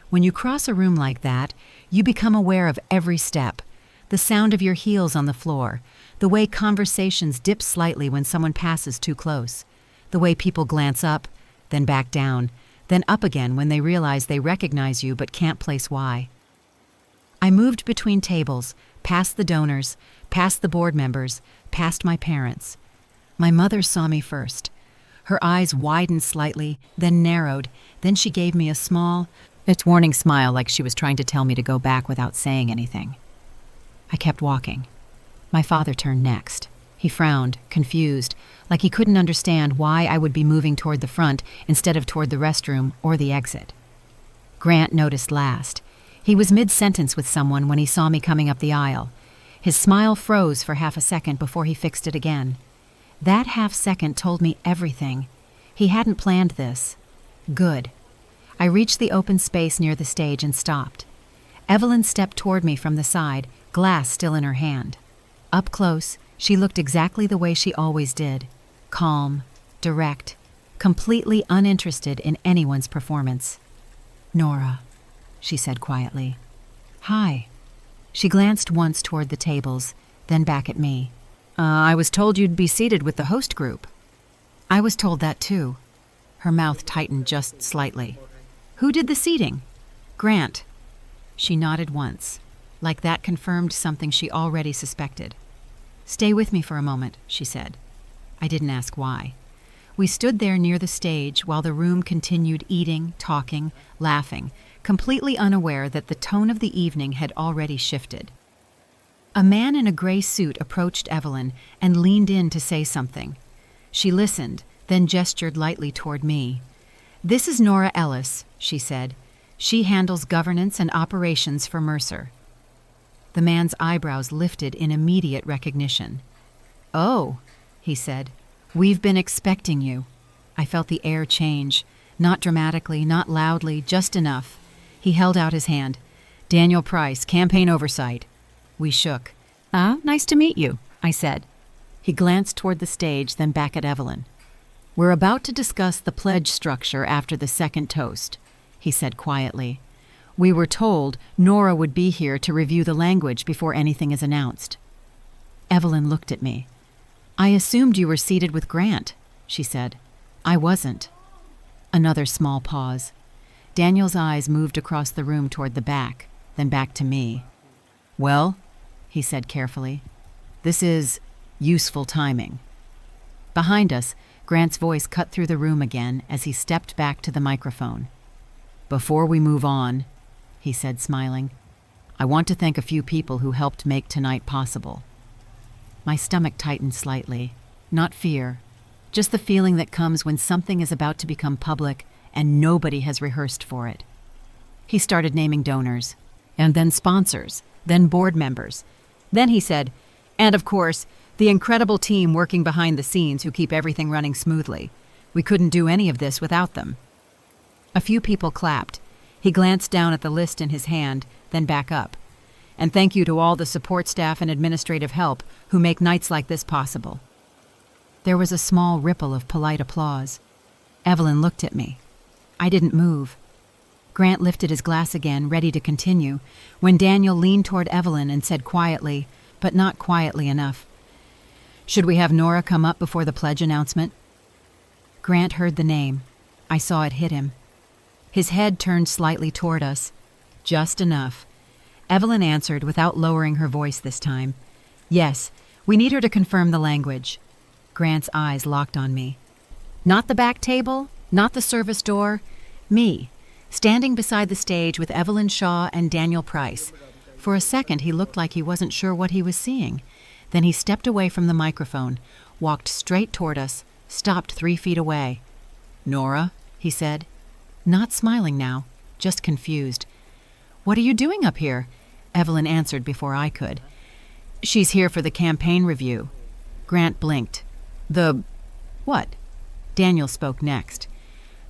When you cross a room like that, you become aware of every step. The sound of your heels on the floor. The way conversations dip slightly when someone passes too close. The way people glance up, then back down, then up again when they realize they recognize you but can't place why. I moved between tables, past the donors, past the board members, past my parents. My mother saw me first. Her eyes widened slightly, then narrowed, then she gave me a small, warning smile like she was trying to tell me to go back without saying anything. I kept walking. My father turned next. He frowned, confused, like he couldn't understand why I would be moving toward the front instead of toward the restroom or the exit. Grant noticed last. He was mid-sentence with someone when he saw me coming up the aisle. His smile froze for half a second before he fixed it again. That half second told me everything. He hadn't planned this. Good. I reached the open space near the stage and stopped. Evelyn stepped toward me from the side, glass still in her hand. Up close, she looked exactly the way she always did. Calm, direct, completely uninterested in anyone's performance. "Nora," she said quietly. "Hi." She glanced once toward the tables, then back at me. I was told you'd be seated with the host group." "I was told that too." Her mouth tightened just slightly. "Who did the seating?" "Grant." She nodded once, like that confirmed something she already suspected. "Stay with me for a moment," she said. I didn't ask why. We stood there near the stage while the room continued eating, talking, laughing, completely unaware that the tone of the evening had already shifted. A man in a gray suit approached Evelyn and leaned in to say something. She listened, then gestured lightly toward me. "This is Nora Ellis," she said. "She handles governance and operations for Mercer." The man's eyebrows lifted in immediate recognition. "Oh," he said, "we've been expecting you." I felt the air change, not dramatically, not loudly, just enough. He held out his hand. "Daniel Price, Campaign Oversight." We shook. "Nice to meet you," I said. He glanced toward the stage, then back at Evelyn. "We're about to discuss the pledge structure after the second toast," he said quietly. "We were told Nora would be here to review the language before anything is announced." Evelyn looked at me. "I assumed you were seated with Grant," she said. "I wasn't." Another small pause. Daniel's eyes moved across the room toward the back, then back to me. "Well," he said carefully, "this is useful timing." Behind us, Grant's voice cut through the room again as he stepped back to the microphone. "Before we move on," he said, smiling, "I want to thank a few people who helped make tonight possible." My stomach tightened slightly. Not fear, just the feeling that comes when something is about to become public and nobody has rehearsed for it. He started naming donors, and then sponsors, then board members. Then he said, "And of course, the incredible team working behind the scenes who keep everything running smoothly. We couldn't do any of this without them." A few people clapped. He glanced down at the list in his hand, then back up. And thank you to all the support staff and administrative help who make nights like this possible. There was a small ripple of polite applause. Evelyn looked at me. I didn't move. Grant lifted his glass again, ready to continue, when Daniel leaned toward Evelyn and said quietly, but not quietly enough, "Should we have Nora come up before the pledge announcement?" Grant heard the name. I saw it hit him. His head turned slightly toward us. Just enough. Evelyn answered without lowering her voice this time. "Yes, we need her to confirm the language." Grant's eyes locked on me. Not the back table, not the service door. Me, standing beside the stage with Evelyn Shaw and Daniel Price. For a second, he looked like he wasn't sure what he was seeing. Then he stepped away from the microphone, walked straight toward us, stopped 3 feet away. "Nora," he said. Not smiling now, just confused. "What are you doing up here?" Evelyn answered before I could. "She's here for the campaign review." Grant blinked. "The what?" Daniel spoke next.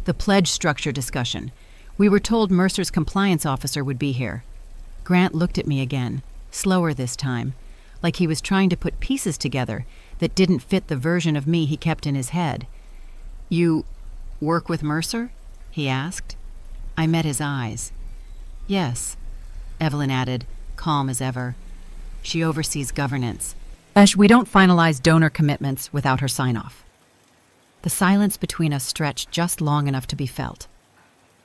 "The pledge structure discussion. We were told Mercer's compliance officer would be here." Grant looked at me again, slower this time, like he was trying to put pieces together that didn't fit the version of me he kept in his head. "You work with Mercer?" he asked. I met his eyes. "Yes," Evelyn added, calm as ever. "She oversees governance. We don't finalize donor commitments without her sign-off." The silence between us stretched just long enough to be felt.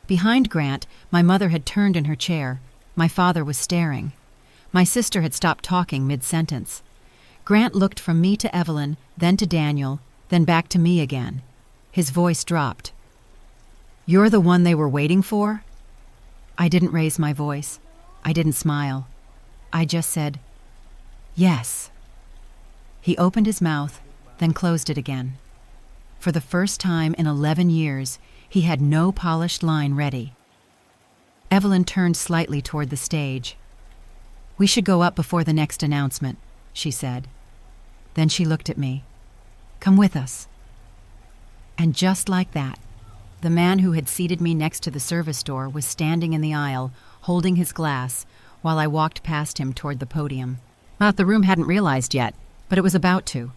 Behind Grant, my mother had turned in her chair. My father was staring. My sister had stopped talking mid-sentence. Grant looked from me to Evelyn, then to Daniel, then back to me again. His voice dropped. "You're the one they were waiting for?" I didn't raise my voice. I didn't smile. I just said, "Yes." He opened his mouth, then closed it again. For the first time in 11 years, he had no polished line ready. Evelyn turned slightly toward the stage. "We should go up before the next announcement," she said. Then she looked at me. "Come with us." And just like that, the man who had seated me next to the service door was standing in the aisle, holding his glass, while I walked past him toward the podium. The room hadn't realized yet, but it was about to.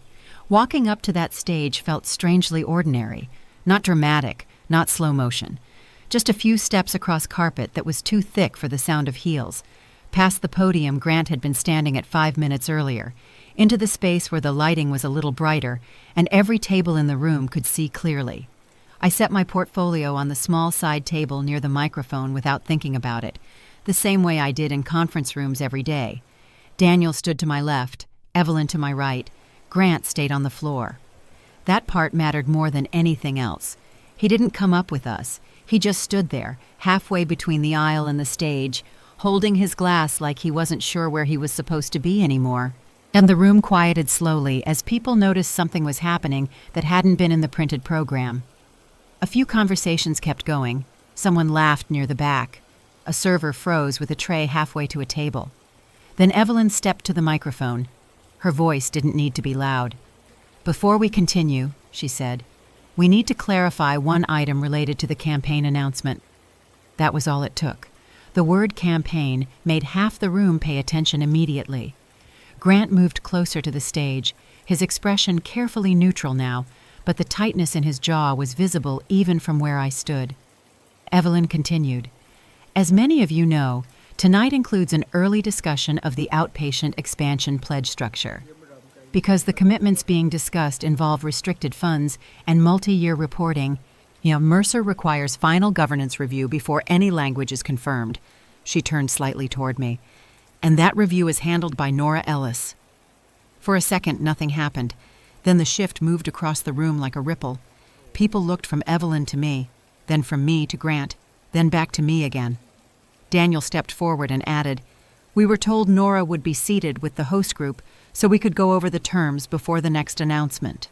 Walking up to that stage felt strangely ordinary, not dramatic, not slow motion. Just a few steps across carpet that was too thick for the sound of heels. Past the podium Grant had been standing at 5 minutes earlier, into the space where the lighting was a little brighter, and every table in the room could see clearly. I set my portfolio on the small side table near the microphone without thinking about it, the same way I did in conference rooms every day. Daniel stood to my left, Evelyn to my right. Grant stayed on the floor. That part mattered more than anything else. He didn't come up with us. He just stood there, halfway between the aisle and the stage, holding his glass like he wasn't sure where he was supposed to be anymore. And the room quieted slowly as people noticed something was happening that hadn't been in the printed program. A few conversations kept going. Someone laughed near the back. A server froze with a tray halfway to a table. Then Evelyn stepped to the microphone. Her voice didn't need to be loud. "Before we continue," she said, "we need to clarify one item related to the campaign announcement." That was all it took. The word campaign made half the room pay attention immediately. Grant moved closer to the stage, his expression carefully neutral now, but the tightness in his jaw was visible even from where I stood. Evelyn continued, "As many of you know, tonight includes an early discussion of the outpatient expansion pledge structure. Because the commitments being discussed involve restricted funds and multi-year reporting, Mercer requires final governance review before any language is confirmed." She turned slightly toward me. "And that review is handled by Nora Ellis." For a second, nothing happened. Then the shift moved across the room like a ripple. People looked from Evelyn to me, then from me to Grant, then back to me again. Daniel stepped forward and added, "We were told Nora would be seated with the host group so we could go over the terms before the next announcement."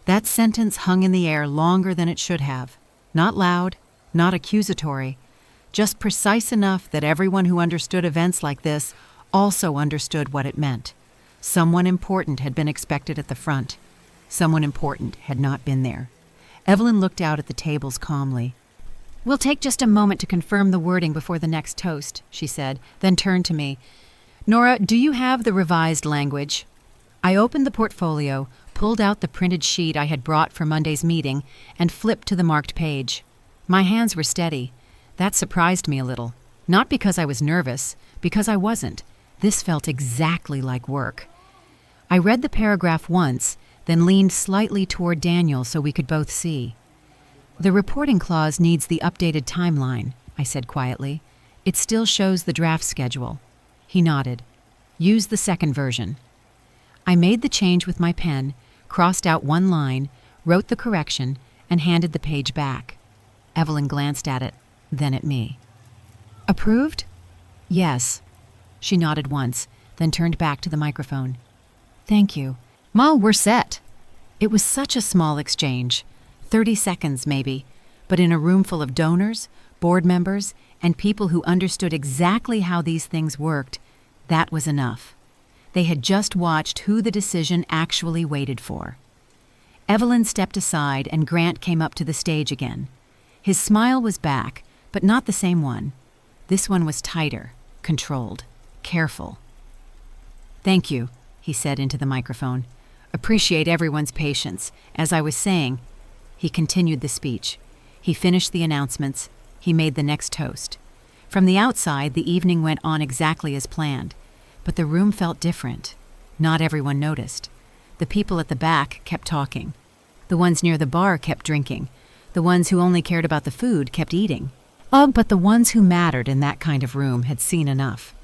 That sentence hung in the air longer than it should have. Not loud, not accusatory, just precise enough that everyone who understood events like this also understood what it meant. Someone important had been expected at the front. Someone important had not been there. Evelyn looked out at the tables calmly. "We'll take just a moment to confirm the wording before the next toast," she said, then turned to me. "Nora, do you have the revised language?" I opened the portfolio, pulled out the printed sheet I had brought for Monday's meeting, and flipped to the marked page. My hands were steady. That surprised me a little. Not because I was nervous, because I wasn't. This felt exactly like work. I read the paragraph once, then leaned slightly toward Daniel so we could both see. "The reporting clause needs the updated timeline," I said quietly. "It still shows the draft schedule." He nodded. "Use the second version." I made the change with my pen, crossed out one line, wrote the correction, and handed the page back. Evelyn glanced at it, then at me. "Approved?" "Yes." She nodded once, then turned back to the microphone. "Thank you. Ma, we're set." It was such a small exchange. 30 seconds, maybe, but in a room full of donors, board members, and people who understood exactly how these things worked, that was enough. They had just watched who the decision actually waited for. Evelyn stepped aside and Grant came up to the stage again. His smile was back, but not the same one. This one was tighter, controlled, careful. "Thank you," he said into the microphone. "Appreciate everyone's patience. As I was saying," he continued the speech. He finished the announcements. He made the next toast. From the outside, the evening went on exactly as planned. But the room felt different. Not everyone noticed. The people at the back kept talking. The ones near the bar kept drinking. The ones who only cared about the food kept eating. But the ones who mattered in that kind of room had seen enough.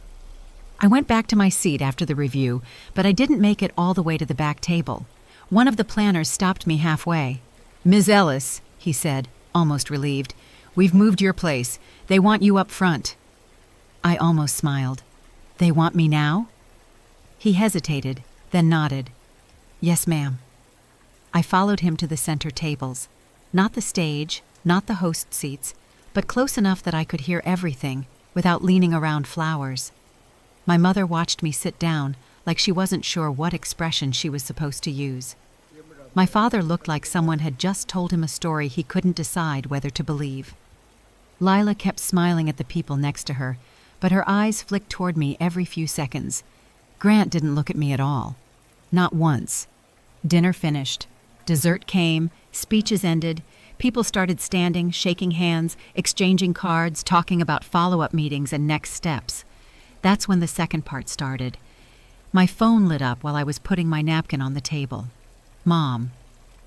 I went back to my seat after the review, but I didn't make it all the way to the back table. One of the planners stopped me halfway. "Ms. Ellis," he said, almost relieved, "we've moved your place. They want you up front." I almost smiled. "They want me now?" He hesitated, then nodded. "Yes, ma'am." I followed him to the center tables. Not the stage, not the host seats, but close enough that I could hear everything without leaning around flowers. My mother watched me sit down like she wasn't sure what expression she was supposed to use. My father looked like someone had just told him a story he couldn't decide whether to believe. Lila kept smiling at the people next to her, but her eyes flicked toward me every few seconds. Grant didn't look at me at all. Not once. Dinner finished. Dessert came, speeches ended, people started standing, shaking hands, exchanging cards, talking about follow-up meetings and next steps. That's when the second part started. My phone lit up while I was putting my napkin on the table. Mom.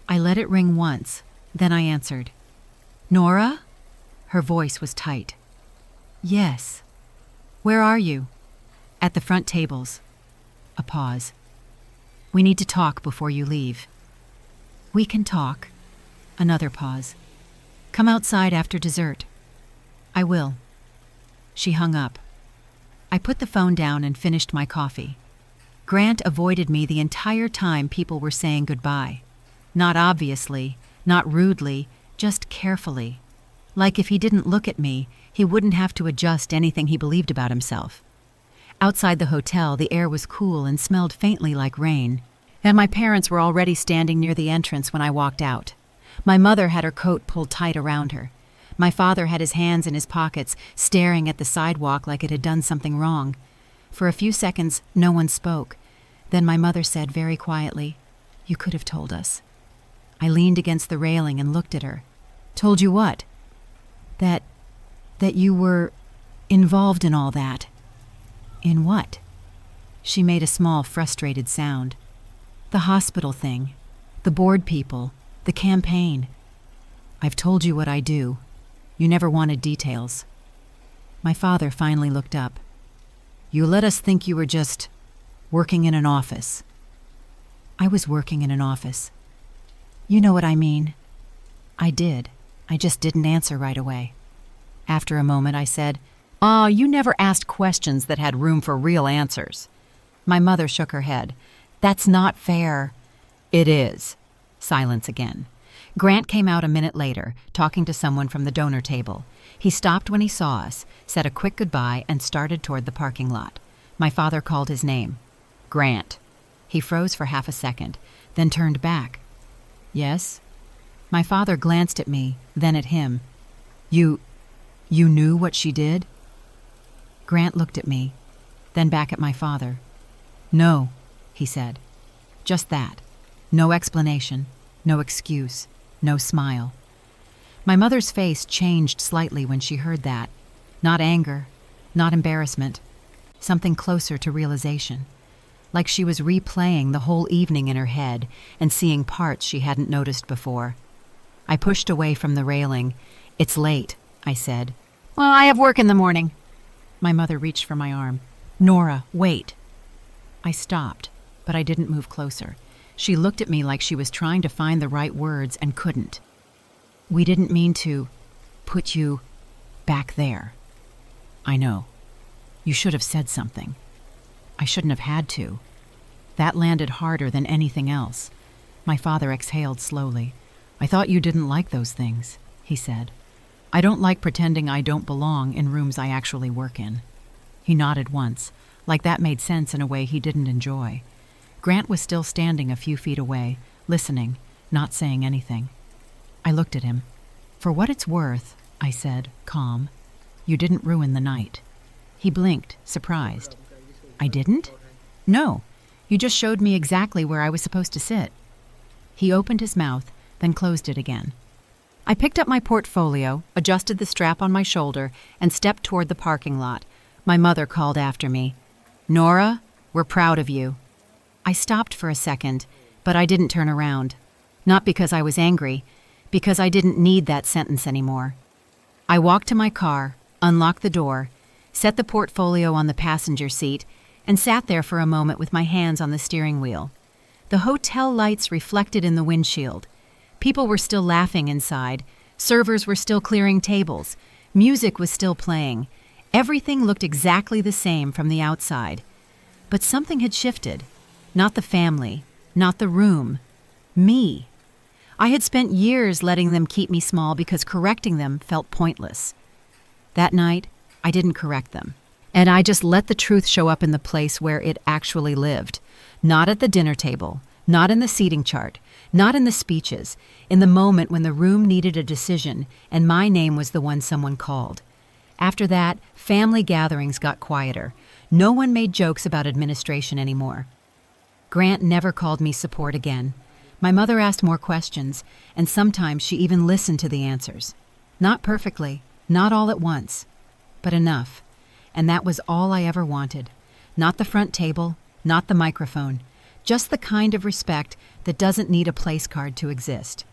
I let it ring once, then I answered. "Nora?" Her voice was tight. "Yes." "Where are you?" "At the front tables." A pause. "We need to talk before you leave." "We can talk." Another pause. "Come outside after dessert." "I will." She hung up. I put the phone down and finished my coffee. Grant avoided me the entire time people were saying goodbye. Not obviously, not rudely, just carefully. Like if he didn't look at me, he wouldn't have to adjust anything he believed about himself. Outside the hotel, the air was cool and smelled faintly like rain, and my parents were already standing near the entrance when I walked out. My mother had her coat pulled tight around her. My father had his hands in his pockets, staring at the sidewalk like it had done something wrong. For a few seconds, no one spoke. Then my mother said very quietly, "You could have told us." I leaned against the railing and looked at her. "Told you what?" That you were involved in all that." "In what?" She made a small, frustrated sound. "The hospital thing, the board people, the campaign. I've told you what I do. You never wanted details." My father finally looked up. "You let us think you were just working in an office." "I was working in an office." "You know what I mean." I did. I just didn't answer right away. After a moment, I said, You never asked questions that had room for real answers." My mother shook her head. "That's not fair." "It is." Silence again. Grant came out a minute later, talking to someone from the donor table. He stopped when he saw us, said a quick goodbye, and started toward the parking lot. My father called his name. "Grant." He froze for half a second, then turned back. "Yes?" My father glanced at me, then at him. You knew what she did?" Grant looked at me, then back at my father. "No," he said. Just that. No explanation, no excuse, no smile. My mother's face changed slightly when she heard that. Not anger, not embarrassment. Something closer to realization. Like she was replaying the whole evening in her head and seeing parts she hadn't noticed before. I pushed away from the railing. "It's late," I said. "Well, I have work in the morning." My mother reached for my arm. "Nora, wait." I stopped, but I didn't move closer. She looked at me like she was trying to find the right words and couldn't. "We didn't mean to put you back there." "I know. You should have said something. I shouldn't have had to." That landed harder than anything else. My father exhaled slowly. "I thought you didn't like those things," he said. "I don't like pretending I don't belong in rooms I actually work in." He nodded once, like that made sense in a way he didn't enjoy. Grant was still standing a few feet away, listening, not saying anything. I looked at him. "For what it's worth," I said, calm, "you didn't ruin the night." He blinked, surprised. "I didn't?" "No. You just showed me exactly where I was supposed to sit." He opened his mouth, then closed it again. I picked up my portfolio, adjusted the strap on my shoulder, and stepped toward the parking lot. My mother called after me. "Nora, we're proud of you." I stopped for a second, but I didn't turn around. Not because I was angry, because I didn't need that sentence anymore. I walked to my car, unlocked the door, set the portfolio on the passenger seat, and sat there for a moment with my hands on the steering wheel. The hotel lights reflected in the windshield. People were still laughing inside. Servers were still clearing tables. Music was still playing. Everything looked exactly the same from the outside. But something had shifted. Not the family, not the room. Me. I had spent years letting them keep me small because correcting them felt pointless. That night, I didn't correct them. And I just let the truth show up in the place where it actually lived. Not at the dinner table, not in the seating chart, not in the speeches, in the moment when the room needed a decision and my name was the one someone called. After that, family gatherings got quieter. No one made jokes about administration anymore. Grant never called me support again. My mother asked more questions, and sometimes she even listened to the answers. Not perfectly, not all at once, but enough. And that was all I ever wanted. Not the front table, not the microphone, just the kind of respect that doesn't need a place card to exist.